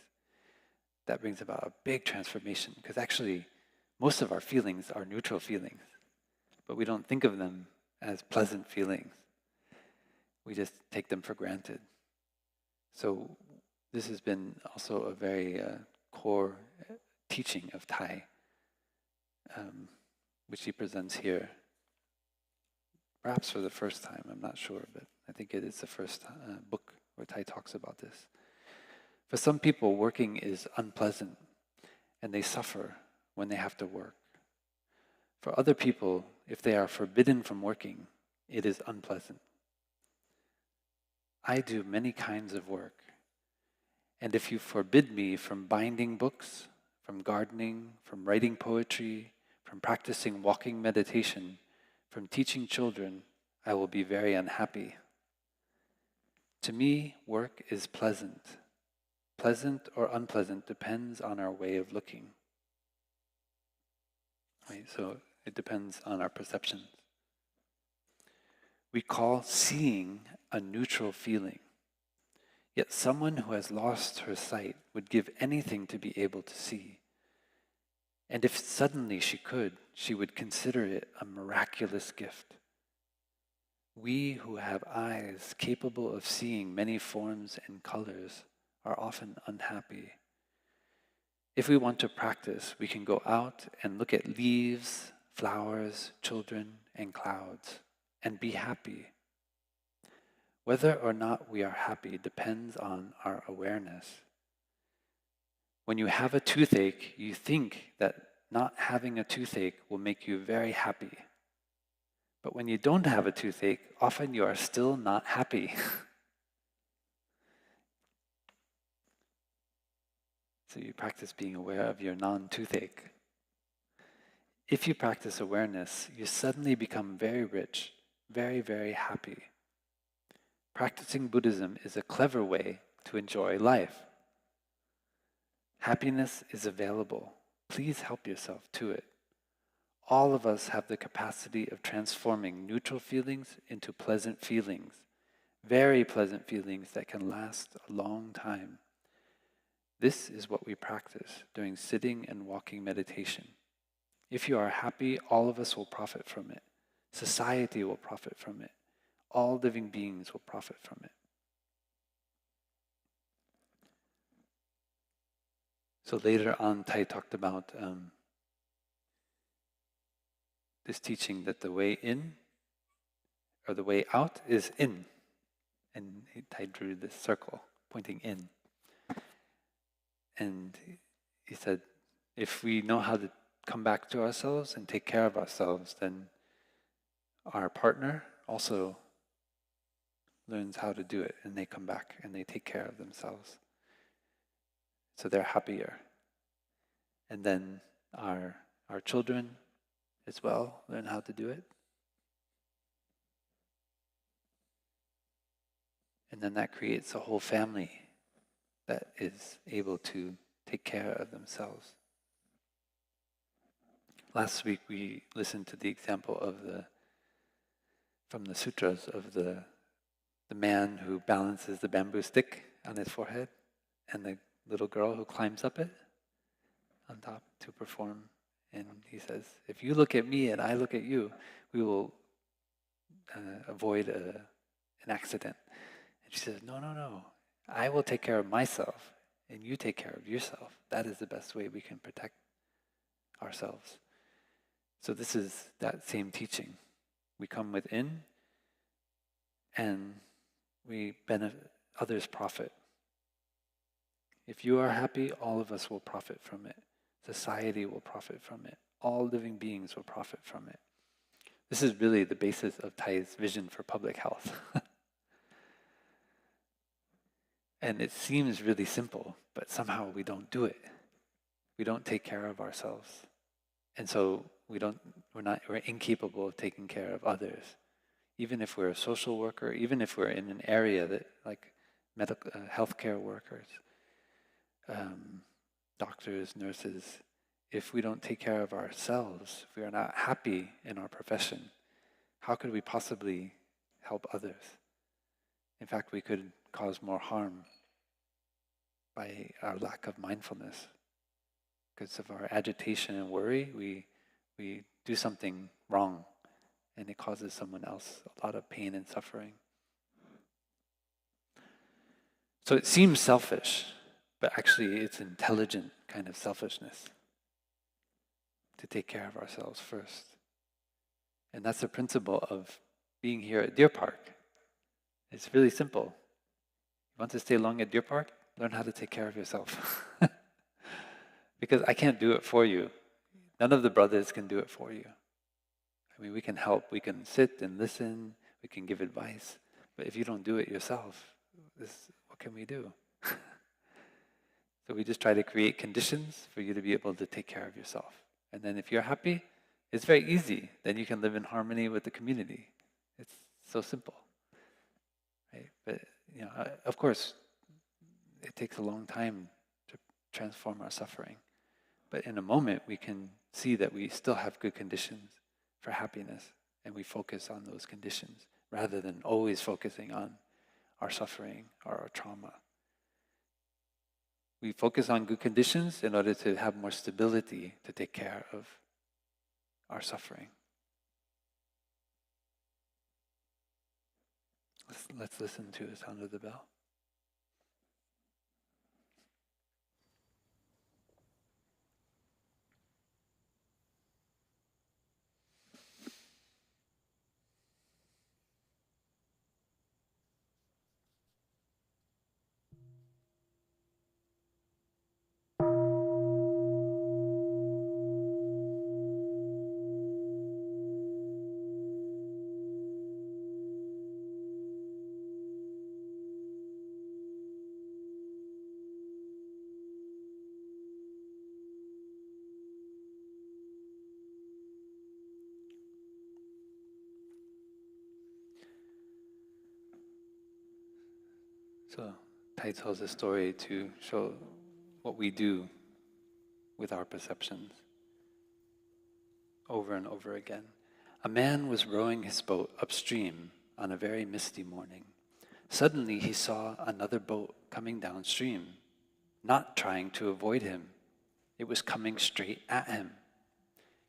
that brings about a big transformation, because actually most of our feelings are neutral feelings, but we don't think of them as pleasant feelings. We just take them for granted. So this has been also a very core teaching of Thai, which he presents here, perhaps for the first time, I'm not sure, but I think it is the first book where Thai talks about this. For some people, working is unpleasant, and they suffer when they have to work. For other people, if they are forbidden from working, it is unpleasant. I do many kinds of work, and if you forbid me from binding books, from gardening, from writing poetry, from practicing walking meditation, from teaching children, I will be very unhappy. To me, work is pleasant. Pleasant or unpleasant depends on our way of looking. Right? So it depends on our perceptions. We call seeing a neutral feeling. Yet someone who has lost her sight would give anything to be able to see. And if suddenly she could, she would consider it a miraculous gift. We who have eyes capable of seeing many forms and colors are often unhappy. If we want to practice, we can go out and look at leaves, flowers, children, and clouds, and be happy. Whether or not we are happy depends on our awareness. When you have a toothache, you think that not having a toothache will make you very happy. But when you don't have a toothache, often you are still not happy. So you practice being aware of your non-toothache. If you practice awareness, you suddenly become very rich, very, very happy. Practicing Buddhism is a clever way to enjoy life. Happiness is available. Please help yourself to it. All of us have the capacity of transforming neutral feelings into pleasant feelings, very pleasant feelings that can last a long time. This is what we practice during sitting and walking meditation. If you are happy, all of us will profit from it. Society will profit from it. All living beings will profit from it. So later on, Thich talked about this teaching that the way in, or the way out, is in. And Thich drew this circle pointing in. And he said, if we know how to come back to ourselves and take care of ourselves, then our partner also learns how to do it, and they come back and they take care of themselves. So they're happier. And then our children as well learn how to do it. And then that creates a whole family that is able to take care of themselves. Last week we listened to the example of from the sutras of the man who balances the bamboo stick on his forehead and the little girl who climbs up it on top to perform. And he says, if you look at me and I look at you, we will avoid an accident. And she says, no, I will take care of myself and you take care of yourself. That is the best way we can protect ourselves. So this is that same teaching. We come within and we benefit, others profit. If you are happy, all of us will profit from it. Society will profit from it. All living beings will profit from it. This is really the basis of Thay's vision for public health. And it seems really simple, but somehow we don't do it. We don't take care of ourselves. And so we're incapable of taking care of others. Even if we're a social worker, even if we're in an area that, like medical, healthcare workers, doctors, nurses, if we don't take care of ourselves, if we are not happy in our profession, how could we possibly help others? In fact, we could cause more harm by our lack of mindfulness. Because of our agitation and worry, we do something wrong, and it causes someone else a lot of pain and suffering. So it seems selfish, but actually it's intelligent kind of selfishness to take care of ourselves first. And that's the principle of being here at Deer Park. It's really simple. You want to stay long at Deer Park? Learn how to take care of yourself. Because I can't do it for you. None of the brothers can do it for you. I mean, we can help, we can sit and listen, we can give advice, but if you don't do it yourself, what can we do? So we just try to create conditions for you to be able to take care of yourself. And then if you're happy, it's very easy. Then you can live in harmony with the community. It's so simple. Right? But of course, it takes a long time to transform our suffering. But in a moment, we can see that we still have good conditions for happiness, and we focus on those conditions rather than always focusing on our suffering or our trauma. We focus on good conditions in order to have more stability to take care of our suffering. Let's listen to the sound of the bell. So Tai tells a story to show what we do with our perceptions over and over again. A man was rowing his boat upstream on a very misty morning. Suddenly he saw another boat coming downstream, not trying to avoid him. It was coming straight at him.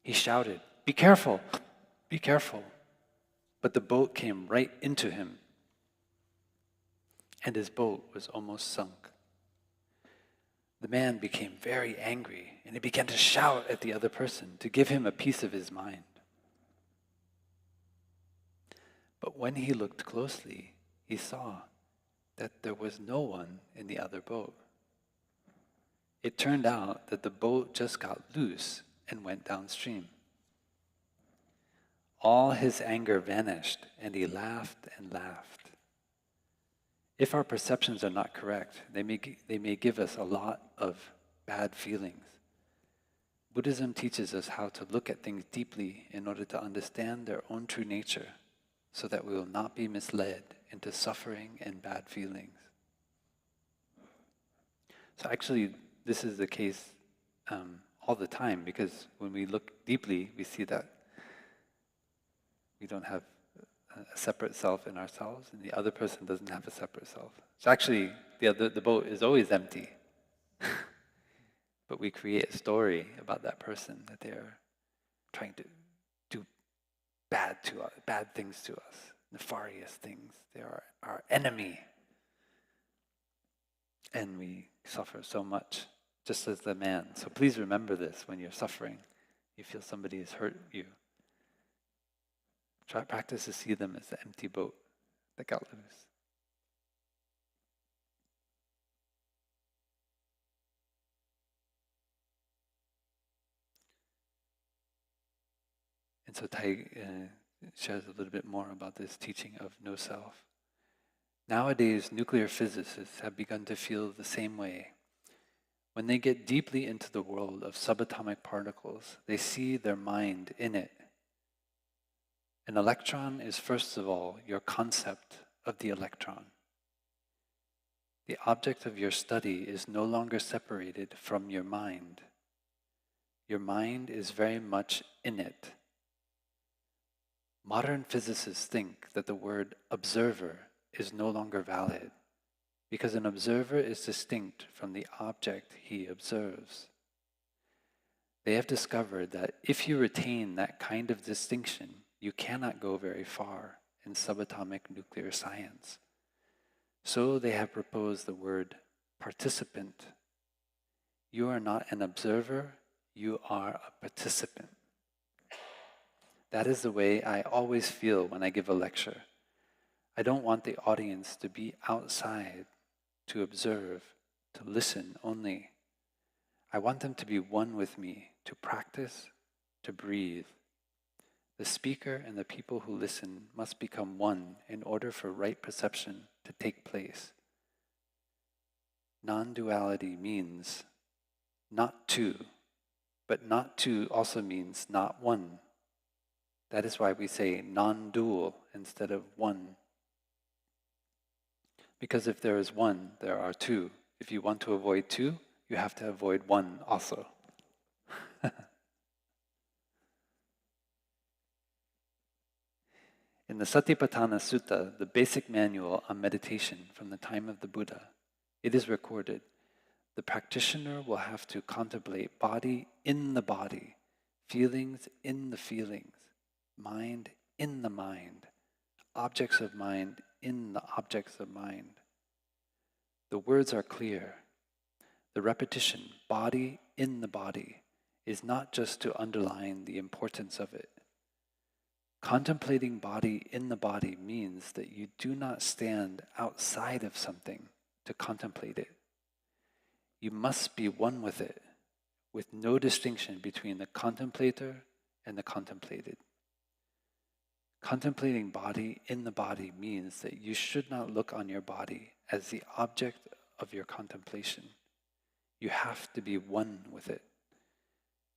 He shouted, "Be careful! Be careful!" But the boat came right into him, and his boat was almost sunk. The man became very angry, and he began to shout at the other person to give him a piece of his mind. But when he looked closely, he saw that there was no one in the other boat. It turned out that the boat just got loose and went downstream. All his anger vanished, and he laughed and laughed. If our perceptions are not correct, they may give us a lot of bad feelings. Buddhism teaches us how to look at things deeply in order to understand their own true nature, so that we will not be misled into suffering and bad feelings. So actually, this is the case all the time, because when we look deeply, we see that we don't have a separate self in ourselves, and the other person doesn't have a separate self. So actually, the boat is always empty. But we create a story about that person, that they are trying to do bad things to us, nefarious things. They are our enemy. And we suffer so much, just as the man. So please remember this when you're suffering. You feel somebody has hurt you. Practice to see them as the empty boat that got loose. And so Tai shares a little bit more about this teaching of no self. Nowadays, nuclear physicists have begun to feel the same way. When they get deeply into the world of subatomic particles, they see their mind in it. An electron is, first of all, your concept of the electron. The object of your study is no longer separated from your mind. Your mind is very much in it. Modern physicists think that the word observer is no longer valid, because an observer is distinct from the object he observes. They have discovered that if you retain that kind of distinction, you cannot go very far in subatomic nuclear science. So they have proposed the word participant. You are not an observer, you are a participant. That is the way I always feel when I give a lecture. I don't want the audience to be outside, to observe, to listen only. I want them to be one with me, to practice, to breathe. The speaker and the people who listen must become one in order for right perception to take place. Non-duality means not two, but not two also means not one. That is why we say non-dual instead of one. Because if there is one, there are two. If you want to avoid two, you have to avoid one also. In the Satipatthana Sutta, the basic manual on meditation from the time of the Buddha, it is recorded, the practitioner will have to contemplate body in the body, feelings in the feelings, mind in the mind, objects of mind in the objects of mind. The words are clear. The repetition, body in the body, is not just to underline the importance of it. Contemplating body in the body means that you do not stand outside of something to contemplate it. You must be one with it, with no distinction between the contemplator and the contemplated. Contemplating body in the body means that you should not look on your body as the object of your contemplation. You have to be one with it.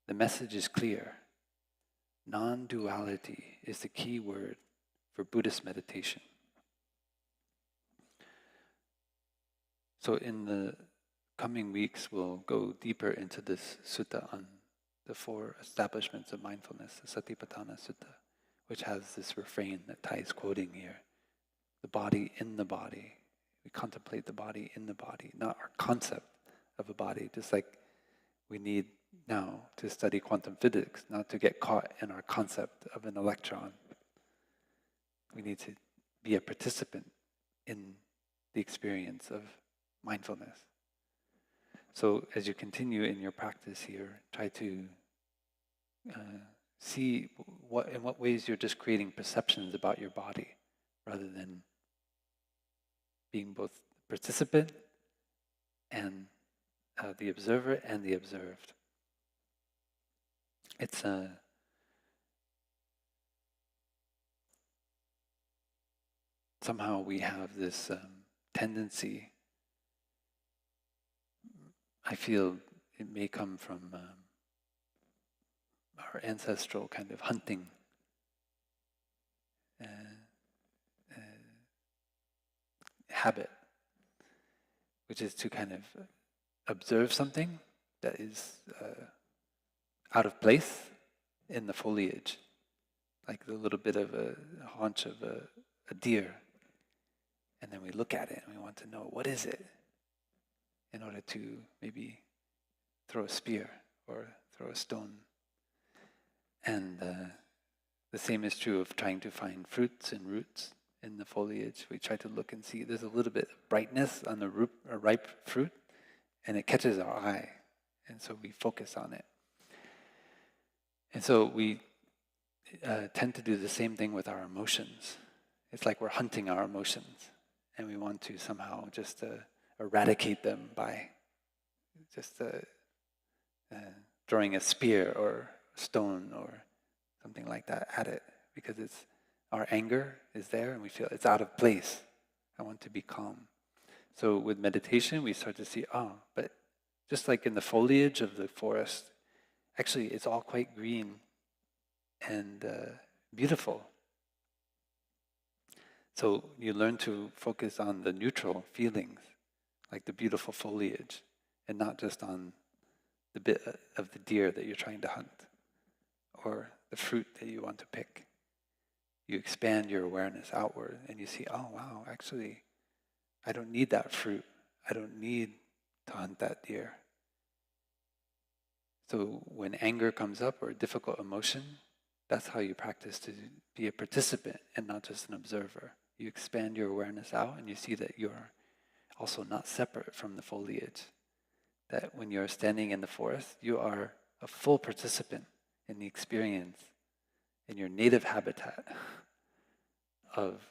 The message is clear. Non-duality is the key word for Buddhist meditation. So in the coming weeks, we'll go deeper into this sutta on the 4 establishments of mindfulness, the Satipatthana Sutta, which has this refrain that Thai is quoting here. The body in the body. We contemplate the body in the body, not our concept of a body, just like we need now to study quantum physics, not to get caught in our concept of an electron. We need to be a participant in the experience of mindfulness. So as you continue in your practice here, try to see in what ways you're just creating perceptions about your body, rather than being both participant and the observer and the observed. It's somehow we have this tendency. I feel it may come from our ancestral kind of hunting habit, which is to kind of observe something that is out of place in the foliage, like the little bit of a haunch of a deer, and then we look at it and we want to know, what is it, in order to maybe throw a spear or throw a stone. And the same is true of trying to find fruits and roots in the foliage. We try to look and see there's a little bit of brightness on the ripe fruit, and it catches our eye, and so we focus on it. And so we tend to do the same thing with our emotions. It's like we're hunting our emotions, and we want to somehow just eradicate them by just throwing a spear or a stone or something like that at it, because it's our anger is there and we feel it's out of place. I want to be calm. So with meditation, we start to see, but just like in the foliage of the forest, actually it's all quite green and beautiful. So you learn to focus on the neutral feelings, like the beautiful foliage, and not just on the bit of the deer that you're trying to hunt or the fruit that you want to pick. You expand your awareness outward and you see, oh wow, actually, I don't need that fruit. I don't need to hunt that deer. So when anger comes up or a difficult emotion, that's how you practice to be a participant and not just an observer. You expand your awareness out and you see that you're also not separate from the foliage. That when you're standing in the forest, you are a full participant in the experience, in your native habitat of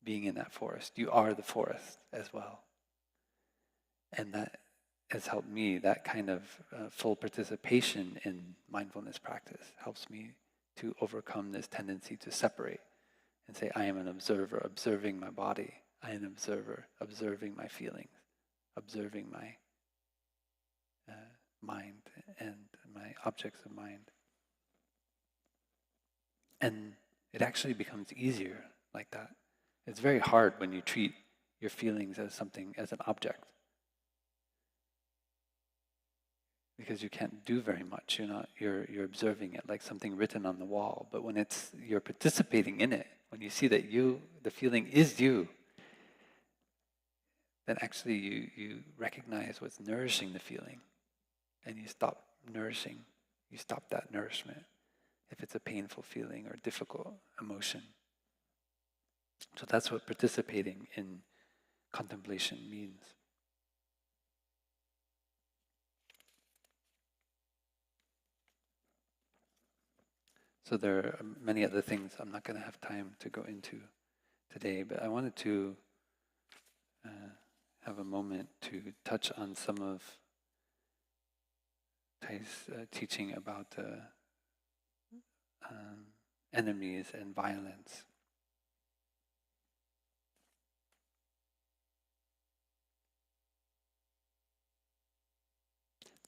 being in that forest. You are the forest as well. And that has helped me, that kind of full participation in mindfulness practice helps me to overcome this tendency to separate and say, I am an observer, observing my body. I am an observer, observing my feelings, observing my mind and my objects of mind. And it actually becomes easier like that. It's very hard when you treat your feelings as something, as an object, because you can't do very much. You're observing it like something written on the wall. But when you're participating in it, when you see that the feeling is you, then actually you recognize what's nourishing the feeling, and you stop nourishing. You stop that nourishment if it's a painful feeling or difficult emotion. So that's what participating in contemplation means. So there are many other things I'm not going to have time to go into today, but I wanted to have a moment to touch on some of Thai's teaching about enemies and violence.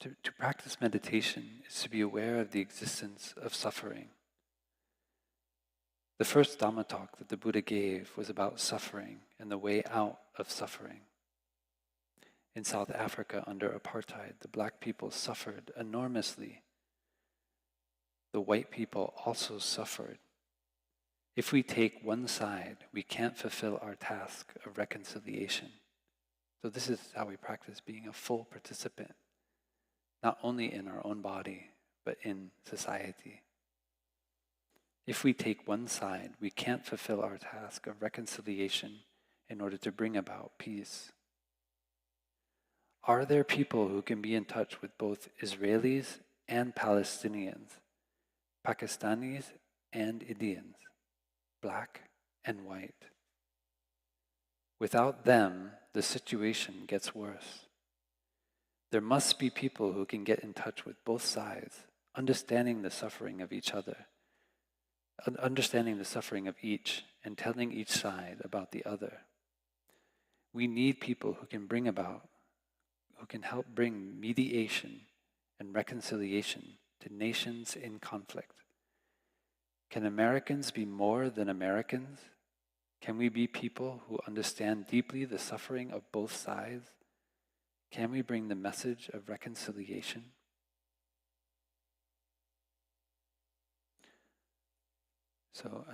To practice meditation is to be aware of the existence of suffering. The first Dhamma talk that the Buddha gave was about suffering and the way out of suffering. In South Africa, under apartheid, the black people suffered enormously. The white people also suffered. If we take one side, we can't fulfill our task of reconciliation. So this is how we practice being a full participant, not only in our own body, but in society. If we take one side, we can't fulfill our task of reconciliation in order to bring about peace. Are there people who can be in touch with both Israelis and Palestinians, Pakistanis and Indians, black and white? Without them, the situation gets worse. There must be people who can get in touch with both sides, understanding the suffering of each other, understanding the suffering of each, and telling each side about the other. We need people who can help bring mediation and reconciliation to nations in conflict. Can Americans be more than Americans? Can we be people who understand deeply the suffering of both sides? Can we bring the message of reconciliation? So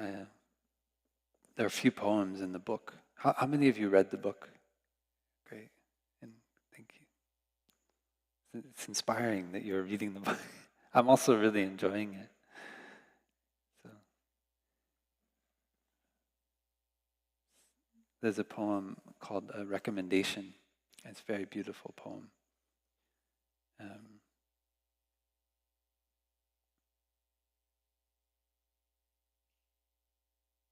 there are a few poems in the book. How many of you read the book? Great, and thank you. It's inspiring that you're reading the book. I'm also really enjoying it. So there's a poem called A Recommendation. It's a very beautiful poem.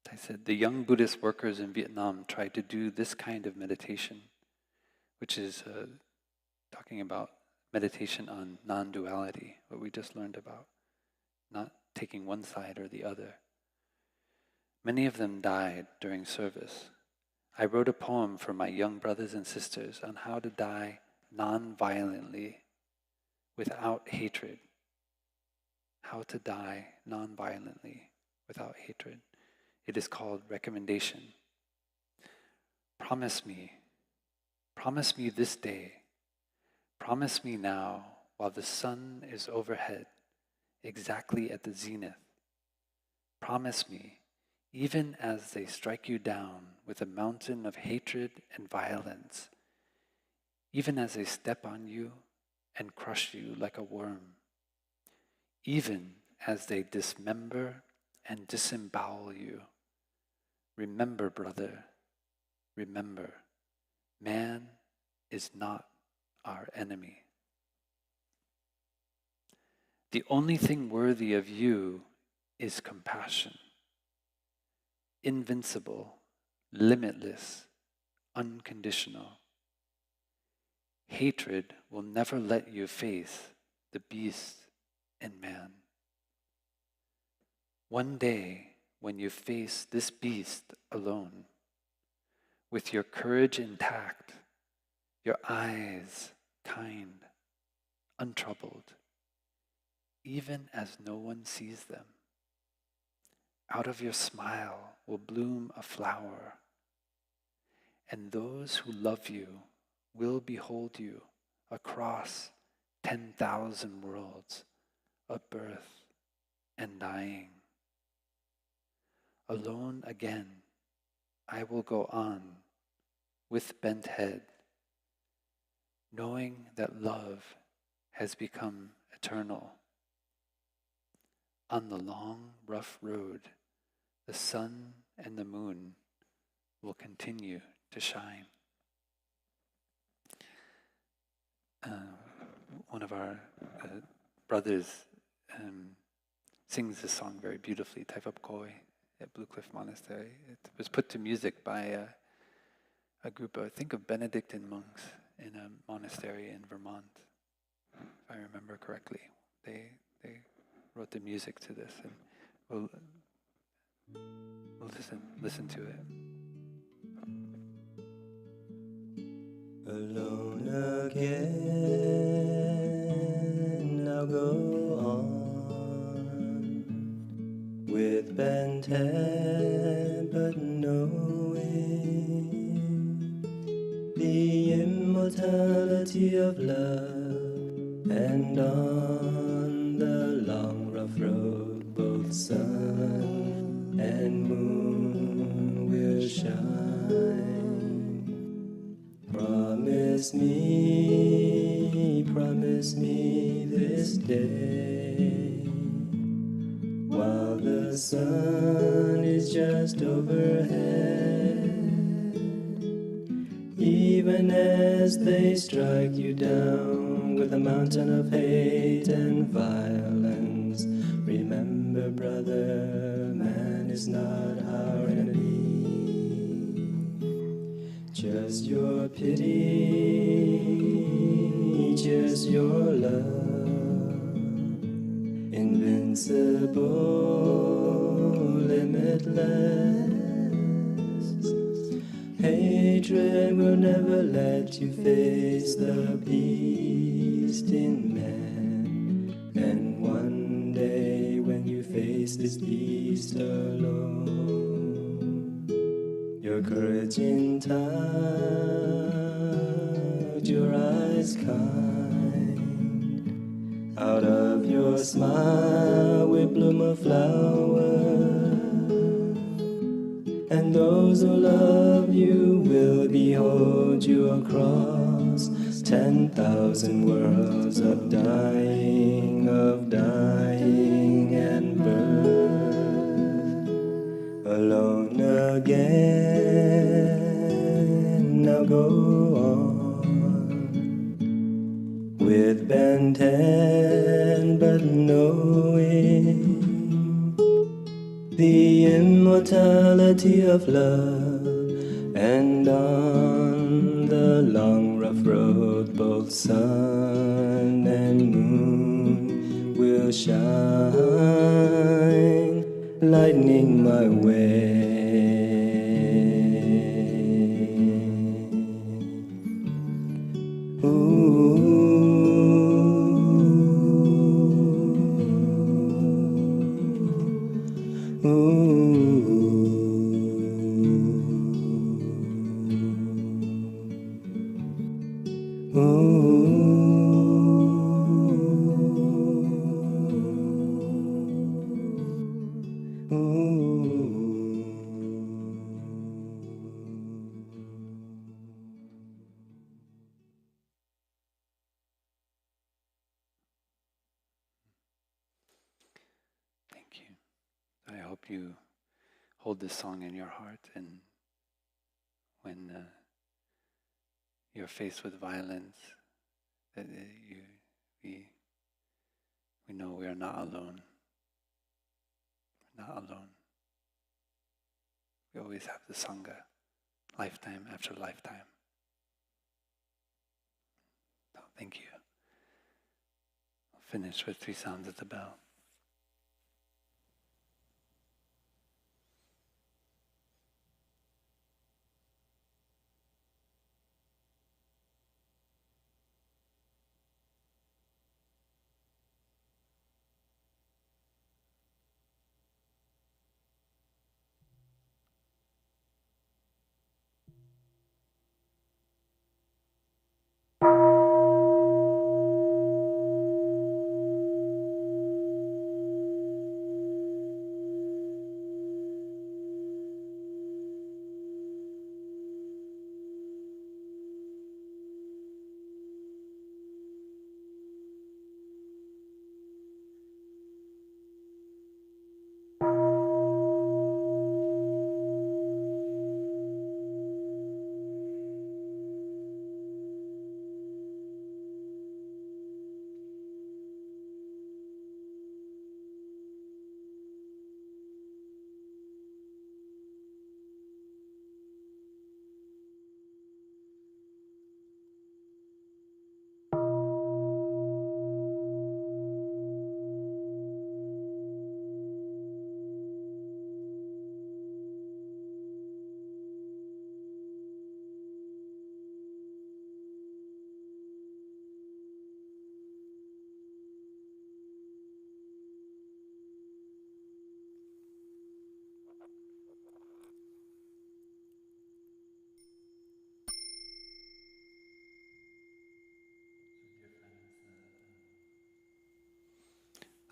I said, the young Buddhist workers in Vietnam tried to do this kind of meditation, which is talking about meditation on non-duality, what we just learned about, not taking one side or the other. Many of them died during service. I wrote a poem for my young brothers and sisters on how to die non-violently, without hatred. How to die non-violently, without hatred. It is called Recommendation. Promise me this day, promise me now while the sun is overhead, exactly at the zenith. Promise me, even as they strike you down with a mountain of hatred and violence, even as they step on you and crush you like a worm, even as they dismember and disembowel you. Remember, brother, remember, man is not our enemy. The only thing worthy of you is compassion. Invincible, limitless, unconditional. Hatred will never let you face the beast in man. One day, when you face this beast alone, with your courage intact, your eyes kind, untroubled, even as no one sees them, out of your smile will bloom a flower, and those who love you will behold you across 10,000 worlds of birth and dying. Alone again, I will go on with bent head, knowing that love has become eternal. On the long, rough road, the sun and the moon will continue to shine. One of our brothers sings this song very beautifully, Phap at Blue Cliff Monastery. It was put to music by a group, I think, of Benedictine monks in a monastery in Vermont, if I remember correctly. They wrote the music to this, and we'll listen to it. Alone again, I'll go on with bent head, but knowing the immortality immortality of love, and on the long rough road both sun and moon will shine. Promise me this day, while the sun is just overhead, even as they strike you down with a mountain of hate and violence. Remember, brother, man is not our enemy. Just your pity, just your love, invincible, limitless. Hatred will never let you face the beast in man. And one day when you face this beast alone, your courage intact, your eyes kind, out of your smile will bloom a flower. And those who love you will behold you across 10,000 worlds of dying and birth. Alone again, now go on, with bent hand but knowing the immortality of love, and on the long rough road both sun and moon will shine, lightening my way. Ooh. Thank you. I hope you hold this song in your heart, and when you're faced with violence, that we know we are not alone. We're not alone. We always have the Sangha, lifetime after lifetime. So thank you. I'll finish with 3 sounds of the bell.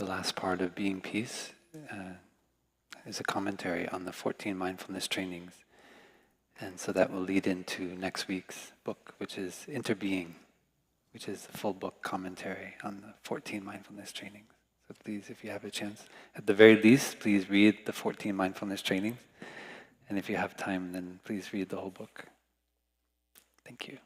the last part of Being Peace is a commentary on the 14 mindfulness trainings. And so that will lead into next week's book, which is Interbeing, which is the full book commentary on the 14 mindfulness trainings. So please, if you have a chance, at the very least, please read the 14 mindfulness trainings. And if you have time, then please read the whole book. Thank you.